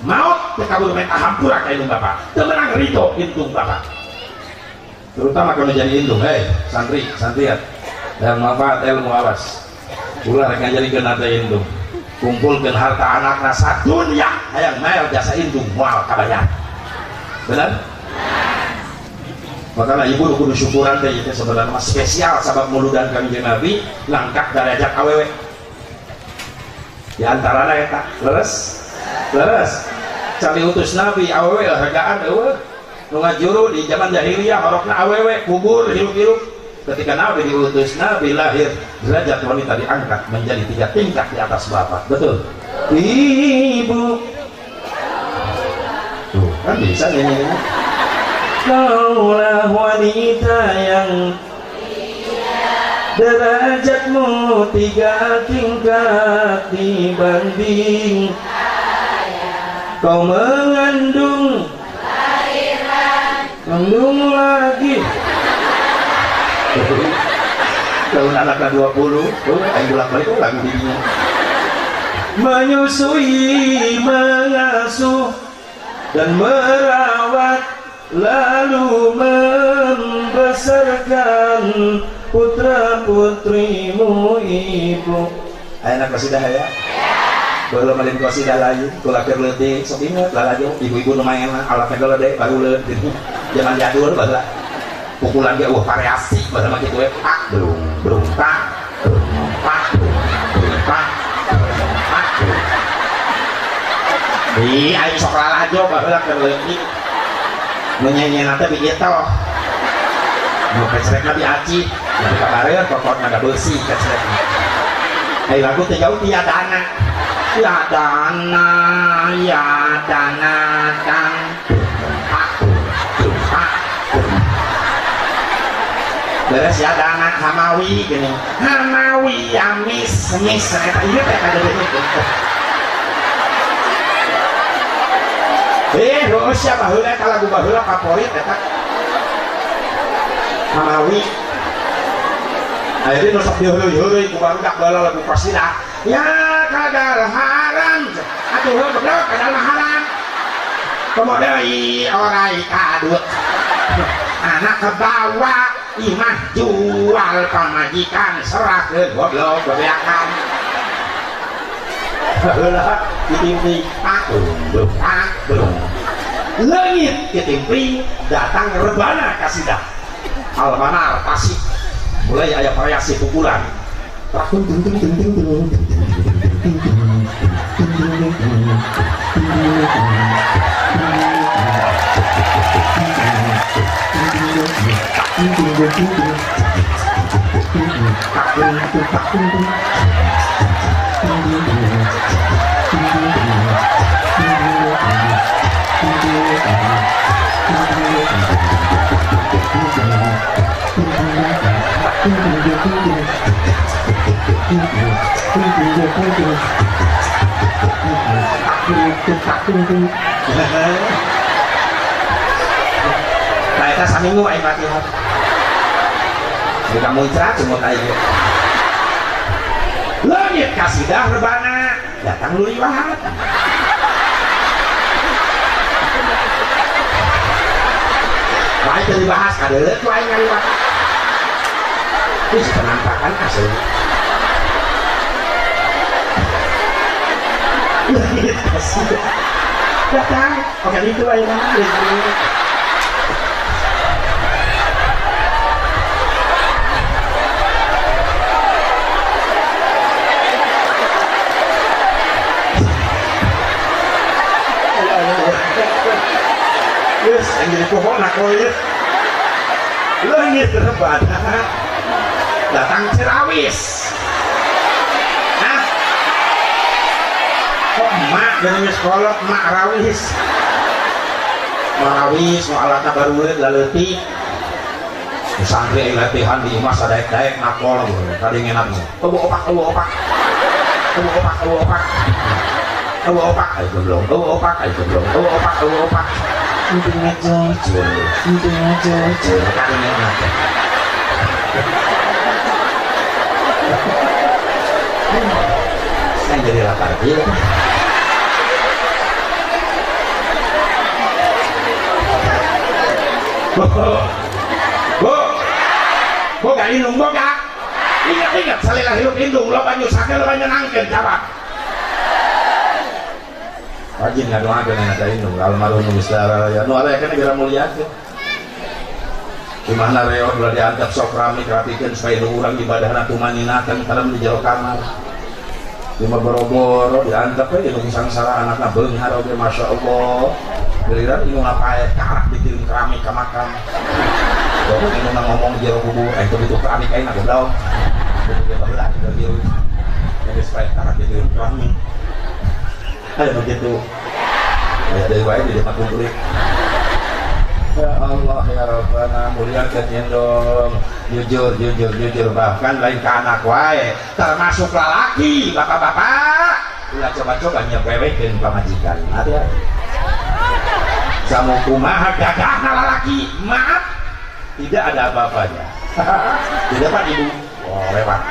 B: maut teu kabur menta hampura ka indung bapak teu menang ridho indung bapak terutama kalau jadi indung santriat dan manfaat ilmu awas ulah rek ngajarikeun hate indung kumpulkeun harta anakna sadunya hayang mael jasa indung moal kabayar benar makanya ibu kudu syukuran teh itu sebenarnya spesial sabab muludan Kanjeng Nabi langkah derajat awewe di antarana eta leres cari utus Nabi awewe hargaan eueuh nu ngajuru di zaman jahiliyah horokna awewe kubur hirup-hirup ketika Nabi diutus Nabi lahir derajat wanita diangkat menjadi 3 tingkat di atas bapak betul ibu tuh kan bisa nyanyi kaulah wanita yang derajatmu 3 tingkat dibanding kau mengandung lagi tahun anaknya 20 ayo bolak-balik lagu dirinya menyusui mengasuh dan merawat lalu membesarkan putra putrimu ibu anak kasidah ya belum malin kasidah lain kulakir leutik sok inget lah lagi ibu-ibu lumayan alat negara deh baru leutik zaman jadul bahasa pukulan dia variasi bahasa mah kitu we pak belum pak ayo sok lalajo baheula keur leutik menyanyi nanti begitu mau keceret nabi aci nanti kabarnya pokoknya ada bersih keceret lagu jauh tiadana dan beres yadana hamawi gini hamawi amis eta ieu teh kada begitu siapa baheula ka lagu baheula favorit eta hamawi ayeuna sok diheureui ku barudak baheula lagu qasidah ya kadar haram atuh goblok kadar haram komodai orai kadut anak kebawa imah jual pamajikan serahkeun goblok bebeakan baheula ditimpi belum langit ditimpi datang rebana kasidah almanar tasik mulai aya variasi pukulan
A: Nah, kita saminggu aing latihan. Bukan muncrat semua kayak langit kasidah rebana datang lu liwat. Baik dari bahas kadeut ku aing ngaliwat. Itu penampakan asli. Langit kasidah datang. Oke itu aing yang jadi pohon nak koyet langit rebana datang cerawis. Hah? Kok emak dari sekolah emak rawis marawis mau alatnya baru laleutik santri yang latihan di imah sadaek-daek nakol tadi ngenap opak ayo gemblong opak Untung aja, kalian ada. Saya jadi lapar dia. Bu, gak indung, bu gak? Ingat, salilah hidup indung, lo banyak sakit, lo banyak nangken, jawab. Rajin nggak doa kan yang ada ini, almarhum Ustaz ya, nu ada kan negara mulia aja. Gimana reot udah diantap sok rami kerapikan supaya nu orang ibadah natu maninakan dalam di jauh kamar. Cuma boro-boro diantap aja nu sangsara anaknya beunghar oge masya Allah. Giliran ini ngapain karak dikirim keramik ke makam. Kalau ini ngomong jauh kubur, itu keramik kain aku tahu. Itu dia baheula kita biru. Jadi supaya karak dikirim keramik. Ayo begitu ya dari wae di depan kumpul. Ya Allah ya Rabbana muliakan dong jujur bahkan lain ke anak wae termasuk lelaki bapak-bapak ulah coba-coba nyepewekeun pamajikan ada samu kumaha gagahna lelaki maaf tidak ada apa-apanya di depan ibu lewat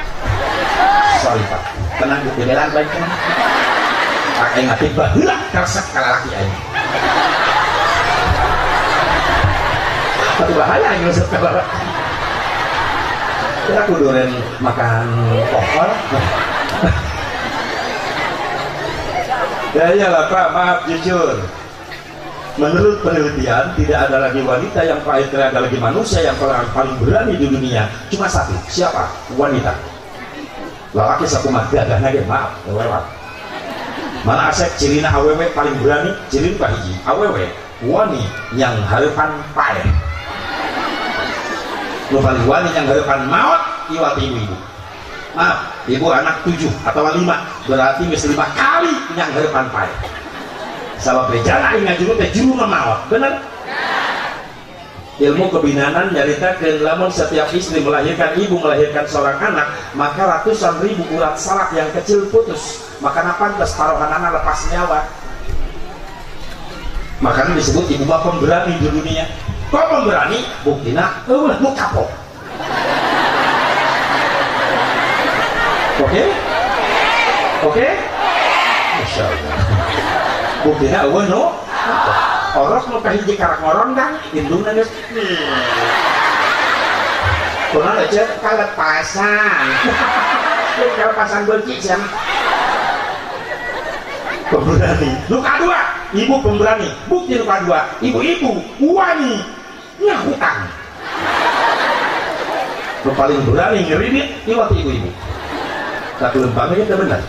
A: sorry pak tenang di jalan baik kan pakai ngati baheula karesep ka lalaki aing. Tapi bahaya aing resep ka lalaki. Kita kuduren makan pohon. Ya iyalah Pak, maaf jujur. Menurut penelitian tidak ada lagi wanita yang paling tidak ada lagi manusia yang paling berani di dunia. Cuma satu, siapa? Wanita. Lalaki sakumaha gagahna ge maaf, lewat. Mana asep cirina awewe paling berani cirin hiji awewe wani yang harapan pae nu paling wani yang harapan maut iwat ibu maaf ibu anak 7 atau 5 berarti geus 5 kali yang harapan pae sabab bejana ingat juru teh juru maut bener ilmu kebinanan nyaritakeun lamun setiap istri melahirkan ibu melahirkan seorang anak maka ratusan ribu urat saraf yang kecil putus makanya pantas taruhanana lepas nyawa makanya disebut ibu bapak pemberani di dunia kok pemberani buktina lu kapok oke Masya Allah buktina no orok nu kahiji karak ngoron kan indungna geus kunaon aja kalepasan kalepasan benci siang pemberani. Luka dua, ibu pemberani. Bukti luka dua, ibu-ibu wani ngahutang. Lu paling berani ngeridit iwat ibu-ibu. Tapi lempangnya kita benar.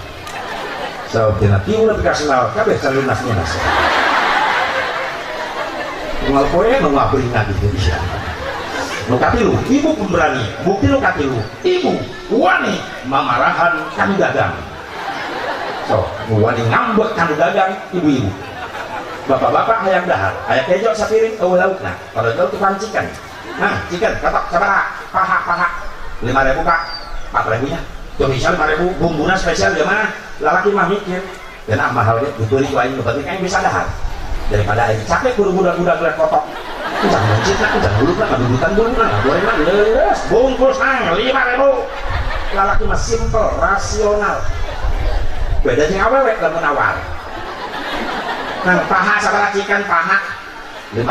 A: So, tina tiung lebih kasih nawar kabeh salunas lunas. Ngal poe nu ngabringan gitu bisa. nu katilu ibu pemberani bukti nu katilu ibu wani mamarahan kanu dagang so wani ngambek kanu dagang ibu-ibu bapak-bapak hayang dahar aya kejo sapiring eueuh laukna pada jauh tukang cikan nah cikan katok sabaraha paha 5.000 Kak 4.000 nya tuh misal 5.000 bumbuna spesial gimana lalaki mah mikir dan mahal deh dibeli ku aing berarti kayak bisa dahar daripada aing capek budak-budak lihat kotok jangan mencit lah jangan dulu lah dudutan dulu lah goreng lah leus bungkus nang 5.000 lalaki mah simple rasional beda jeung awewe lamun awal nang paha sabaraha cikan paha 5.000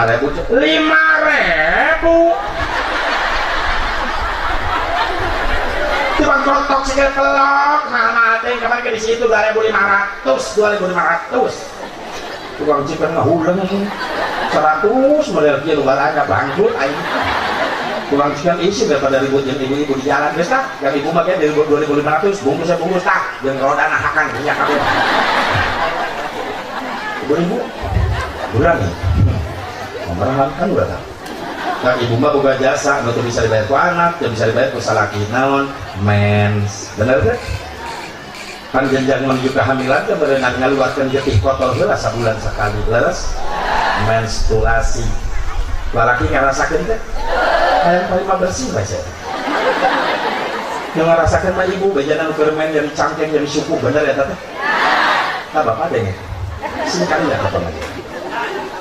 A: cuma kontok sikil kelok nah teh kemarin ke di situ 2.500 tukang cikan ngahuleng 100 model kieu nu balanya bangkrut aing tukang cikan isi daripada ribut jeung ibu-ibu di jalan geus tah yang ibu mah ge 2.500 bungkus tah jeung roda nahakan nya kabeh ibu-ibu berani memperangkan udah tah nah ibu mah boga jasa nu bisa dibayar ku anak teu bisa dibayar ku salaki naon mens bener teh kan jenjang menuju kehamilan teh berenang ngaluarkeun getih kotor heula sabulan sakali leres menstruasi lalaki ngarasakeun teh hayang paling bersih bae saya yang ngarasakeun mah ibu bejana nu keur main jadi cangkeng jadi suku bener eta teh nah bapak deh sing kali ya apa lagi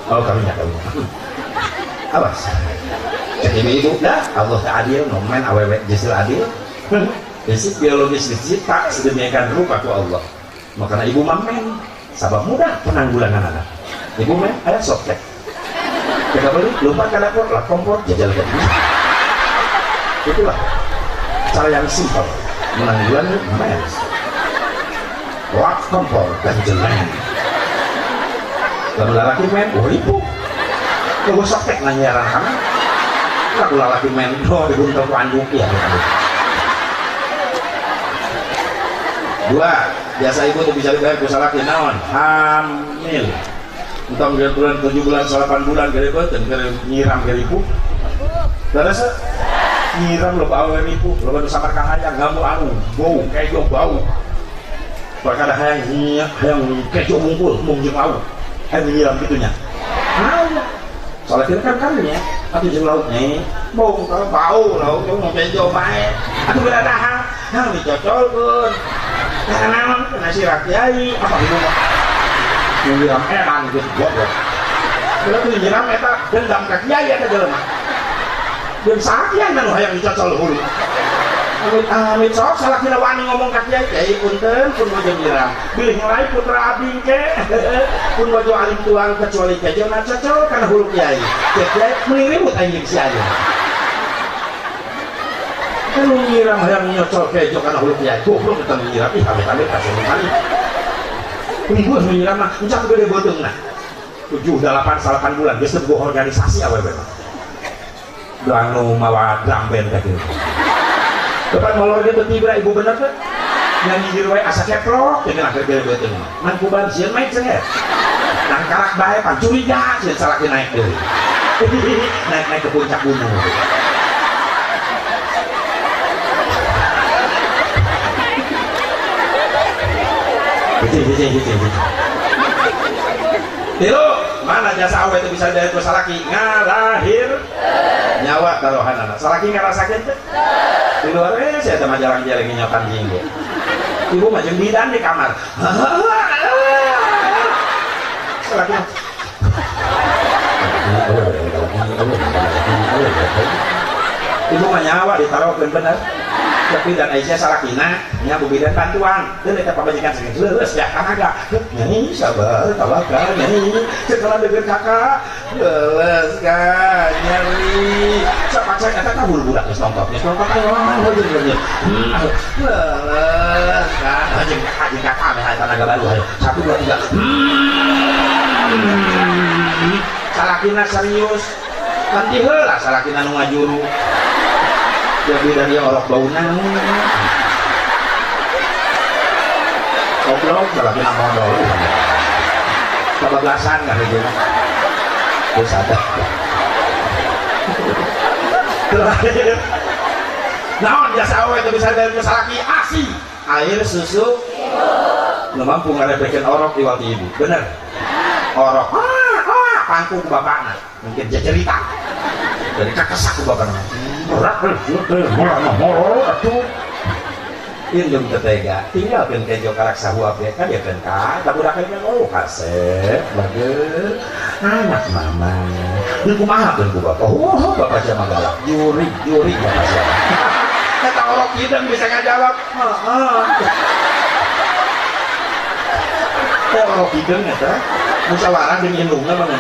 A: oh kami awas jadi ibu dah Allah tak adil nomen awewe jisil adil prinsip biologis dicipta sedemikian rupa ku Allah makanya ibu mamen sabab mudah penanggulangan anak ibu men ada soket kita beli lupa ke dapur lah kompor jajal ke itulah cara yang simpel menanggulangi men wak kompor dan jeleng kalau lelaki men ibu gue soket nanya kamu aku lalaki men dibuntel ku anduk ya dua biasa ibu tuh bisa dibayar ku salaki naon hamil entah bulan 7 bulan 8 bulan gede beuteun keur nyiram ke ibu terus nyiram lo bawa ibu lo baru samar ka hayang ngamu anu bau kejo bau perkara hayang kejo mungkul mung jeung bau hayang nyiram kitunya soalnya kita kan kami ya atau jeung lauknya bau lauk mau kejo bae atuh beda dahar hang dicocolkeun karena nasi rakyai apa itu nyiram edan gitu goblok kalau tuh nyiram eta dendam ka kiai eta jelema dan sakian anu hayang dicocol hulu amit sok salah kira wani ngomong ka kiai punten pun wajo nyiram bilih ngelai putra abing ke pun wajo alim tuang kecuali kejo na cocol kana hulu kiai kiai melirimut anjing si aja kan lu nyiram yang nyocol kejo karena hulu kiai goblok kita nyiram ih amit-amit kasih kali minggu nyiram mah encang gede bodong nah 7, 8 bulan geus teu organisasi awewe mah anu mawa drum band teh depan molor ge teu tibra ibu bener teh nyanyi di wae asa keplok teh geus gede bodong man kuban sieun main cenah nang karak bae pan curiga sieun salaki naik deui naik ke puncak gunung Tilu, mana jasa awe itu bisa dari salaki ngalahir nyawa taruhan anak salaki ngarasakeun teh di luar saya teh mah jarang-jarang nyokan jinggo ibu mah jeung bidan di kamar salaki ibu mah nyawa ditaruhkeun bener tapi dan Aisyah salakina nya bubidan bantuan dan eta pabajikan sakit leus ya kanaga nyanyi sabar tawakal nyanyi setelah deukeut kakak leus ka nyeri sapaca eta ka budak geus nongkrong ayo leus ka anjing kakak mah tanaga baru 1 2 3 salakina serius nanti heula salakina nu ngajuru jadi dari orok baunya goblok dalam nama modal kebablasan gak gitu terus ada terakhir naon jasa awe itu bisa dari laki asi air susu nu mampu ngarepekeun orok di waktu ibu bener orok pangku ku bapakna mungkin dia cerita dari kakesak ku bapakna atuh indung tetega tinggalkan kejo karak sahuap ya kan ya kan tak udah kan kasep bager anak mama ini kumaha kan ku bapak bapak siapa galak juri bapak siapa kata orang hidang bisa ngajawab orang hidang ya tak musyawarah dengan indungnya mana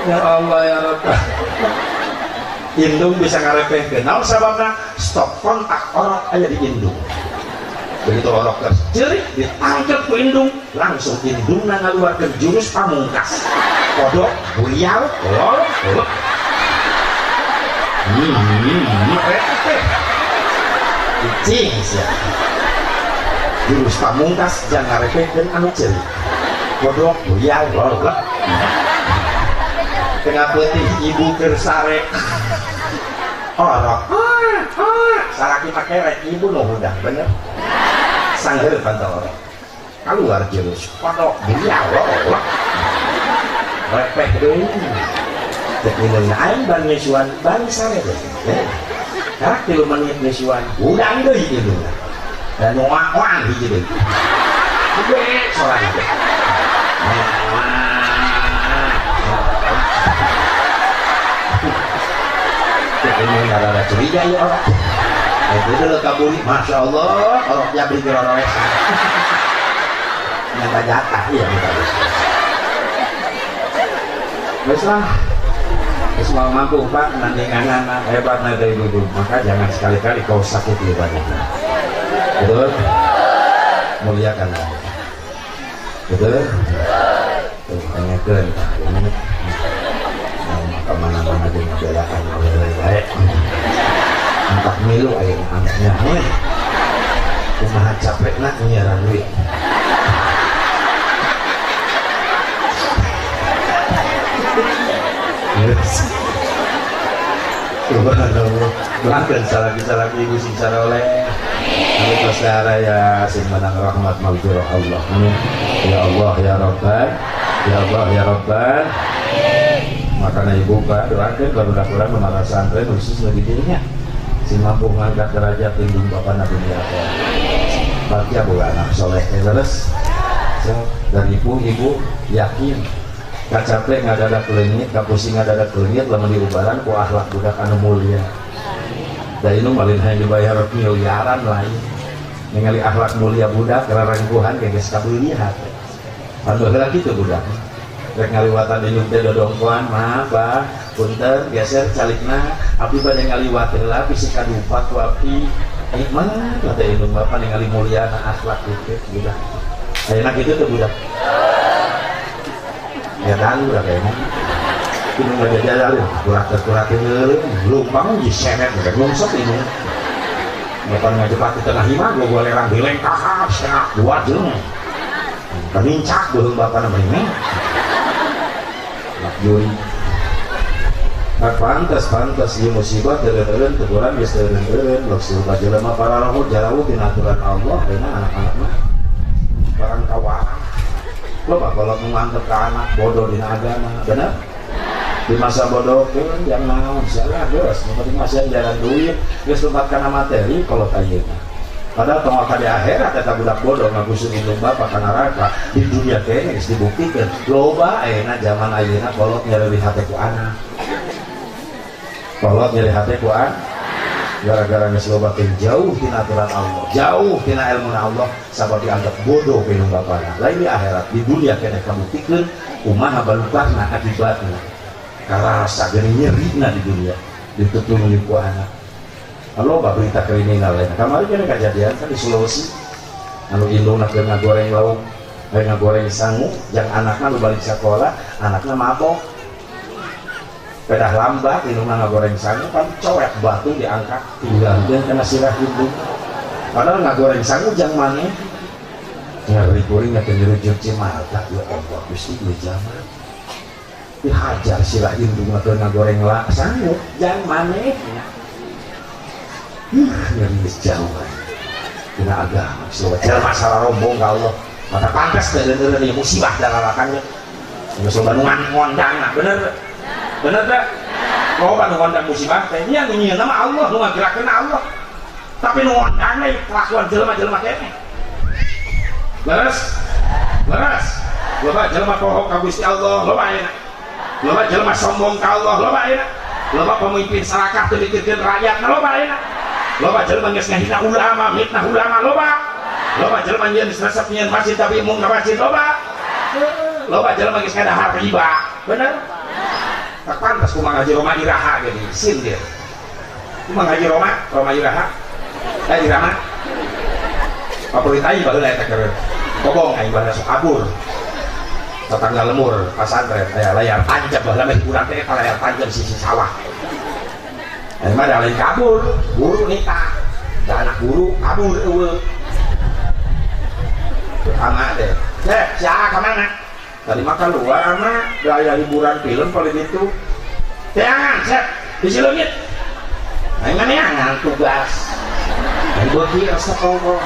A: ya Allah ya Rabbah indung bisa ngarepehkeun naon sababna stop kontak orang aya di indung begitu orang tercerik ditangkep ku indung langsung indungna ngaluarkeun jurus pamungkas kodok buyal lol cing sia jurus pamungkas jangan ngarepehkeun anu cerik kodok buyal lol tengah putih ibu kersarek orok salaki pakai ibu no udah bener sangger pantau orok keluar jurus kodok buyal lol repek deui ketinuna aing ban nyusuan ban sare deh karak 3 menit nyusuan udang deui ieu dan moal hiji deui gede soalnya ini ada curiga ya orang itu dulu kaburi Masya Allah orang jabri gerorowes yang tak jatah iya wes lah wes mau mampu pak nanti anak hebat dari dulu maka jangan sekali-kali kau sakiti badannya betul muliakan Allah betul tuh tanyakan ini kemana-mana di membelakan oleh baik entah milu air anaknya kumaha capek nak nyiaran duit subhanallah belakang salah ibu sing saroleh amin pasara ya sing menang rahmat maghfirah Allah amin ya Allah ya Rabbal ya Allah ya Rabbal makanya ibu pak doakan kalau kurang menara santren khusus lebih dirinya si mampu mengangkat derajat lindung bapak nabi akhirat bahagia bu anak soleh terus dari ibu yakin gak capek nggak ada kelengit gak pusing nggak ada kelengit lama diubaran ku akhlak budak anu mulia dan ini malin hanya dibayar miliaran lain ningali akhlak mulia budak karena rangkuhan kayak sekabilihat alhamdulillah gitu budak rek ngaliwatan indung teh dodongkoan maaf bah punten geser calikna abdi bade ngaliwat heula bisi kadupa ku abdi nikmat kata indung bapak ningali muliana akhlak itu budak ayeuna kitu teh budak ya dan budak kayaknya indung bade jalan kurat lumpang di semet budak lungsok indung bapak ngajebat di tengah hima gua lerang bileng kahap setengah 2 jeung kanincak beuheung bapak namanya Yui pantas ya musibah teureun teguran geus teureun loksul bajelema para roh jauh tina aturan Allah euna anak-anak mah barang kawarang loba kalau mengantep ka anak bodoh dina agama bener di masa bodoh yang naon salah geus nu penting masih jalan duit geus tempat kana materi kalau kayeuna padahal tong di akhirat eta budak bodoh ngagusun indung bapak ka neraka di dunia kene geus dibuktikan loba ayeuna zaman ayeuna kolot nyeri hate ku anak kolot nyeri hate ku anak gara-gara geus loba teh jauh tina aturan Allah jauh tina ilmu Allah sabab dianggap bodoh ku indung bapana lain di akhirat di dunia kene kabuktikan kumaha balukahna akibatna karasa geuning nyerina di dunia ditutulungi ku anak loba berita kriminal lain kemarin kan kejadian kan di Sulawesi anu indung nak ngagoreng lauk ngagoreng sangu yang anaknya lu balik sekolah anaknya mabok pedah lambat indung ngagoreng sangu kan coek batu diangkat tinggal dan kena sirah indung padahal ngagoreng sangu jang mana ngari kuring ngake nyerujuk cimata ya Allah gusti lu zaman
B: dihajar sila indung atau ngagoreng lah sanggup jangan maneh ngeris jauh kena agama sewajar masalah rombong ka Allah maka pantas kedengeran ini musibah dalalakannya nggak sobat ngondang bener tak mau ngondang musibah kayaknya nunyian nama Allah nu ngagerakeun Allah tapi ngondang nih kelakuan jelema-jelema kene leres loba jelema pohok ka Gusti Allah loba ayeuna loba jelema sombong ka Allah loba ayeuna loba pemimpin sarakah teu dikirkeun rakyat loba ayeuna loba jelema geus ngahina ulama mitnah ulama loba jelema nyeun resep nyeun masjid tapi mung ka masjid loba jelema geus ngadahar riba bener tak pantas kumaha ngaji Roma iraha jadi sindir kumaha ngaji Roma iraha iraha favorit aing baheula eta keur kobong aing baheula sok kabur tetangga lemur pasantren aya layar tancap baheula mah urang teh layar tancap sisi sawah aya mah da lain kabur guru nikah da anak guru kabur eueuh ama deh sia ka mana tadi makan luar mah gaya liburan film kalau gitu teangan set di Cileungit aing mah neangan tugas aing beuki rasa kongko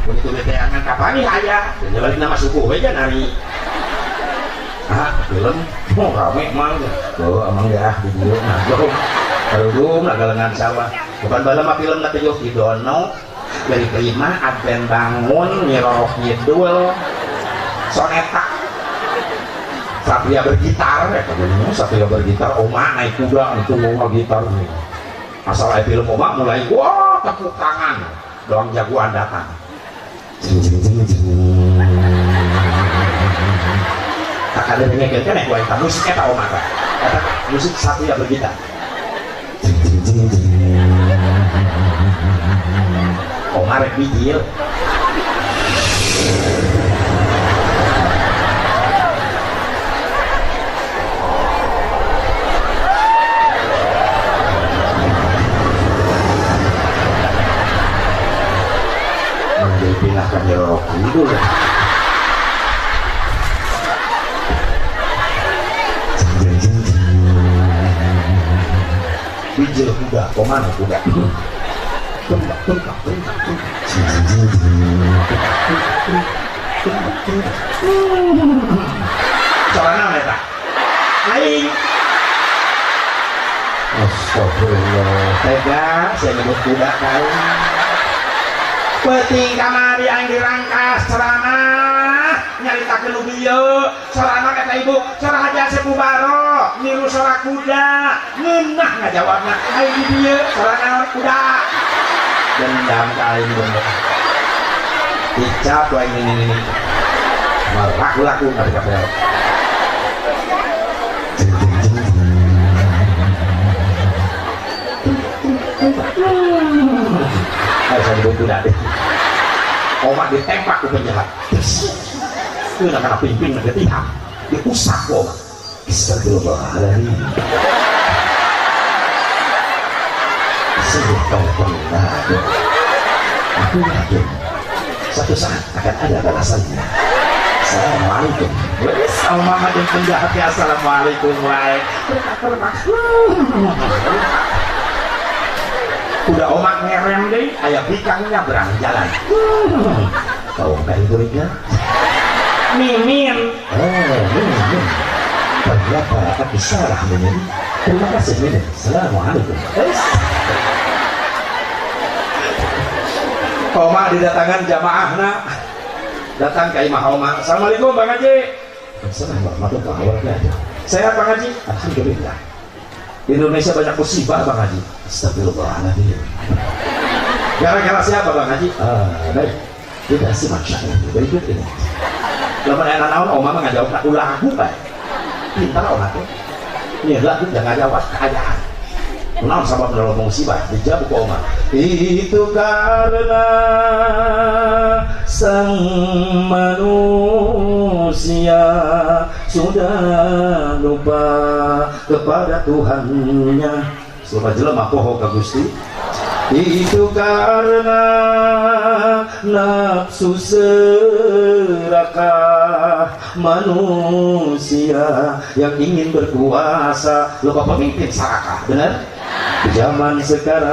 B: begitu teangan kapan nih aya jadi balik nama suku we nari film mau rame mah emang ya di dieu nah jom karudung nagalengan sawah bukan bala mah film na teh Yogi Dono dari Prima Advent Bangun Nyirorok Nyidul Soneta Satria bergitar ya katanya Satria bergitar Oma naik kuda itu mau gitar nih asal film Oma mulai wah tepuk tangan doang jagoan datang jing jing jing jing tak ada pengen kan ya gua musik eta Oma kata musik Satria bergitar jing jing jing jing Oma rek video dipindahkan Nyirorok Kidul bijil kuda komando kuda celana eta aing astagfirullah tega saya nyebut kuda kau penting kamari yang dirangkas celana nyaritakeun nu bieu celana kata ibu cerah aja sepubaro niru suara kuda ngeunah ngajawabna ai di dieu celana kuda dendam ka aing bener dicap wae ini laku-laku nggak dikasih saya sebut kuda deh Oma ditembak ke penjahat itu nak kena pimpin nak ketiham diusap Oma astagfirullahaladzim sungguh kau pernah aku yakin satu saat akan ada balasannya. Assalamualaikum. Sama mama dan penjahat ya. Assalamualaikum. Udah omak ngerem deh, ayah bikangnya berang jalan. Kau kan kuriknya? Mimin. Mimin. Ternyata aku salah Mimin. Terima kasih Mimin. Assalamualaikum. Oma didatangan jamaah nak datang ke imah Oma. Assalamualaikum Bang Haji. Assalamualaikum warahmatullahi wabarakatuh. Sehat Bang Haji? Alhamdulillah. Di Indonesia banyak musibah Bang Haji. Astagfirullahaladzim. Gara-gara siapa Bang Haji? Baik. Kita simak syair berikut ini. Lamun enak naon Oma mah ngajawab nak ulah aku bae. Pintar Oma tuh. Ini lagu jangan ngajawab keadaan. Kenal sama penolong musibah dijawab ke Oma. Itu karena sang manusia sudah lupa kepada Tuhannya. Sumpah jelema poho ka Gusti. Itu karena nafsu serakah manusia yang ingin berkuasa lupa pemimpin serakah. Benar? Zaman sekarang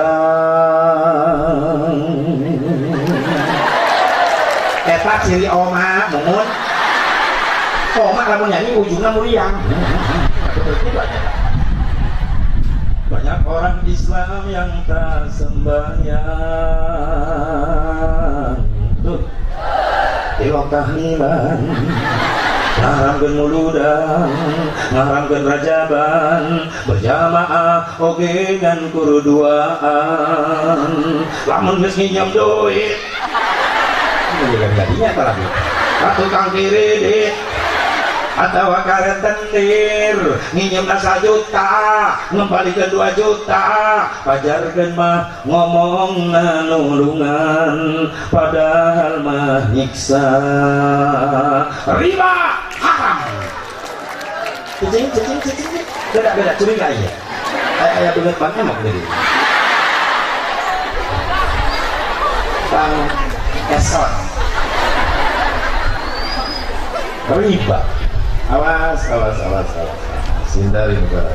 B: eta ciri oma mumun oma lamun nyanyi ujungnya muriang. Banyak orang Islam yang tak sembahyang tuh ilok tahlilan ngaramkeun muludan ngaramkeun rajaban berjamaah oge ngan kuruduaan lamun geus nginjem duit jadinya apa lagi tukang kredit atau karet tendir nginjem 1 juta ngembalikan 2 juta pajarkeun mah ngomong nulungan padahal mah nyiksa riba haram cicing beda curiga ya aya bener banget mah gini bang esot riba. Awas, hindari negara.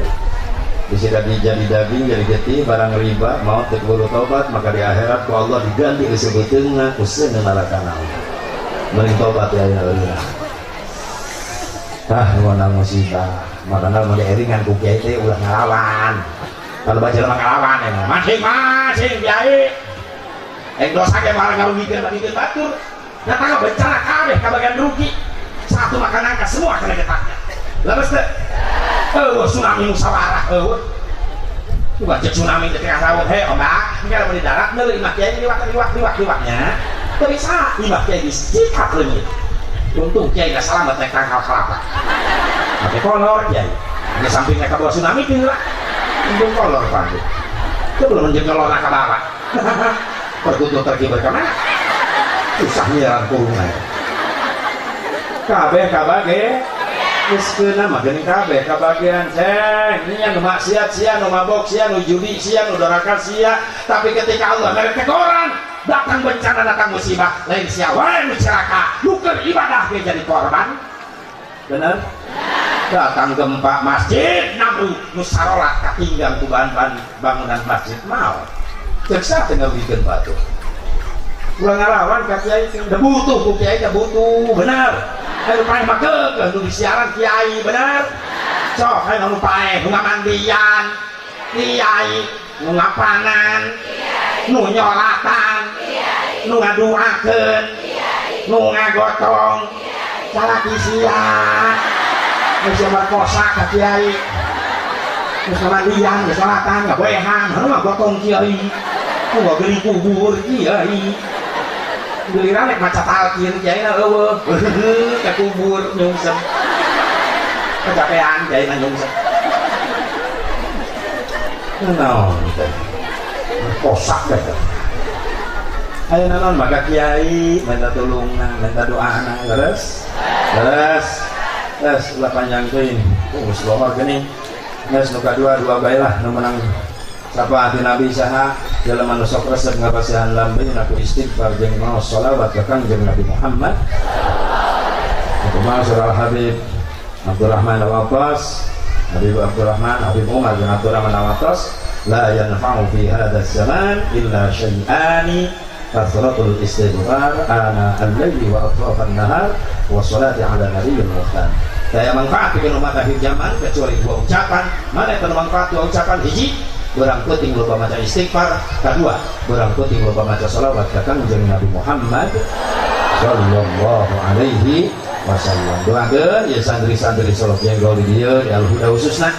B: Bisa jadi daging, jadi getih, barang riba, mau terburu tobat, maka di akhirat ku Allah diganti disebutnya usaha neraka Allah. Mending tobat ya Allah. Mana musibah, makanya mau dieringan ku kiai teh ulah ngelawan. Kalau baca lama ngelawan ya, masing-masing kiai. Dosa ke malah ngarugikeun batur. Datang bencana kabeh kabagian rugi. Satu makan angka semua kena getaknya lepas deh tsunami musyawarah coba cek tsunami di tengah laut ombak ini kalau di darat nih imah kiai liwak-liwaknya itu bisa imah kiai disikat lagi untung kiai gak selamat naik tangkal kelapa pakai kolor kiai di sampingnya ke bawah tsunami itu lah untung kolor pak itu belum menjadi kolor ke bawah perkutut terkibar kemana susah nyiaran kurungan kabeh kabage miskeuna mah geuning kabeh kabagean ceng nya nu maksiat sia nu mabok sia nu judi sia nu doraka sia tapi ketika Allah mere teguran datang bencana datang musibah lain sia wae nu celaka nuker ibadah ge jadi korban bener datang gempa masjid namun nu sarolat katinggal ku bahan bangunan masjid mau cek sa teu ngawikeun batu ulah ngalawan ka kiai teu butuh ku kiai teu butuh bener ayo paeh mah keukeuh nu disiaran kiai bener sok ayo nu paeh nu ngamandian kiai nu ngapanan nu nyolatan nu ngaduakeun nu ngagotong salaki sia geus merkosa ka kiai geus ngamandian geus nyolatan ngaboehan anu mah gotong kiai nu geuli kubur kiai giliran nek maca talqin kiai na eueuh ka kubur nyungsep kecapean kiai na nyungsep naon kosak deh ayo naon maka kiai minta tulungna minta doana leres ulah panjang teuing geus lohor geuning geus nu kadua dua bae lah nu menang sapa hati Nabi saha dalam manusok resep ngapasihan lambe naku istighfar jeung maos shalawat ka Kangjeng Nabi Muhammad surah Habib Abdurrahman Al-Waqqas Habib Abdurrahman Habib Umar bin Abdurrahman Al-Waqqas la yanfa'u fi hadha zaman illa syai'ani kathratul istighfar ana al-layli wa atrafan nahar wa salati ala nabiyil muhtar saya manfaat bikin umat akhir zaman kecuali dua ucapan mana yang bermanfaat dua ucapan hiji berang penting lupa maca istighfar kedua berang penting lupa maca salawat ka Kangjeng Nabi Muhammad sallallahu alaihi wasallam doakeun ya santri-santri salaf jenggol di dieu di al-huda khususna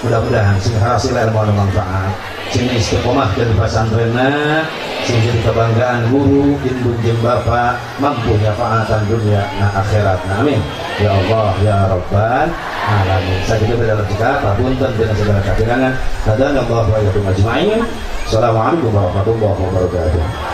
B: mudah-mudahan sing hasil ilmu anu manfaat sing istiqomah ke pesantrenna sing jadi kebanggaan guru indung jeung bapa mampu nyafaatan dunia na akhirat amin ya Allah ya Rabbal alamin sakitu dalam kita papunten dina segala kapirangan hadana Allah wa iyyakum ajmain assalamualaikum warahmatullahi wabarakatuh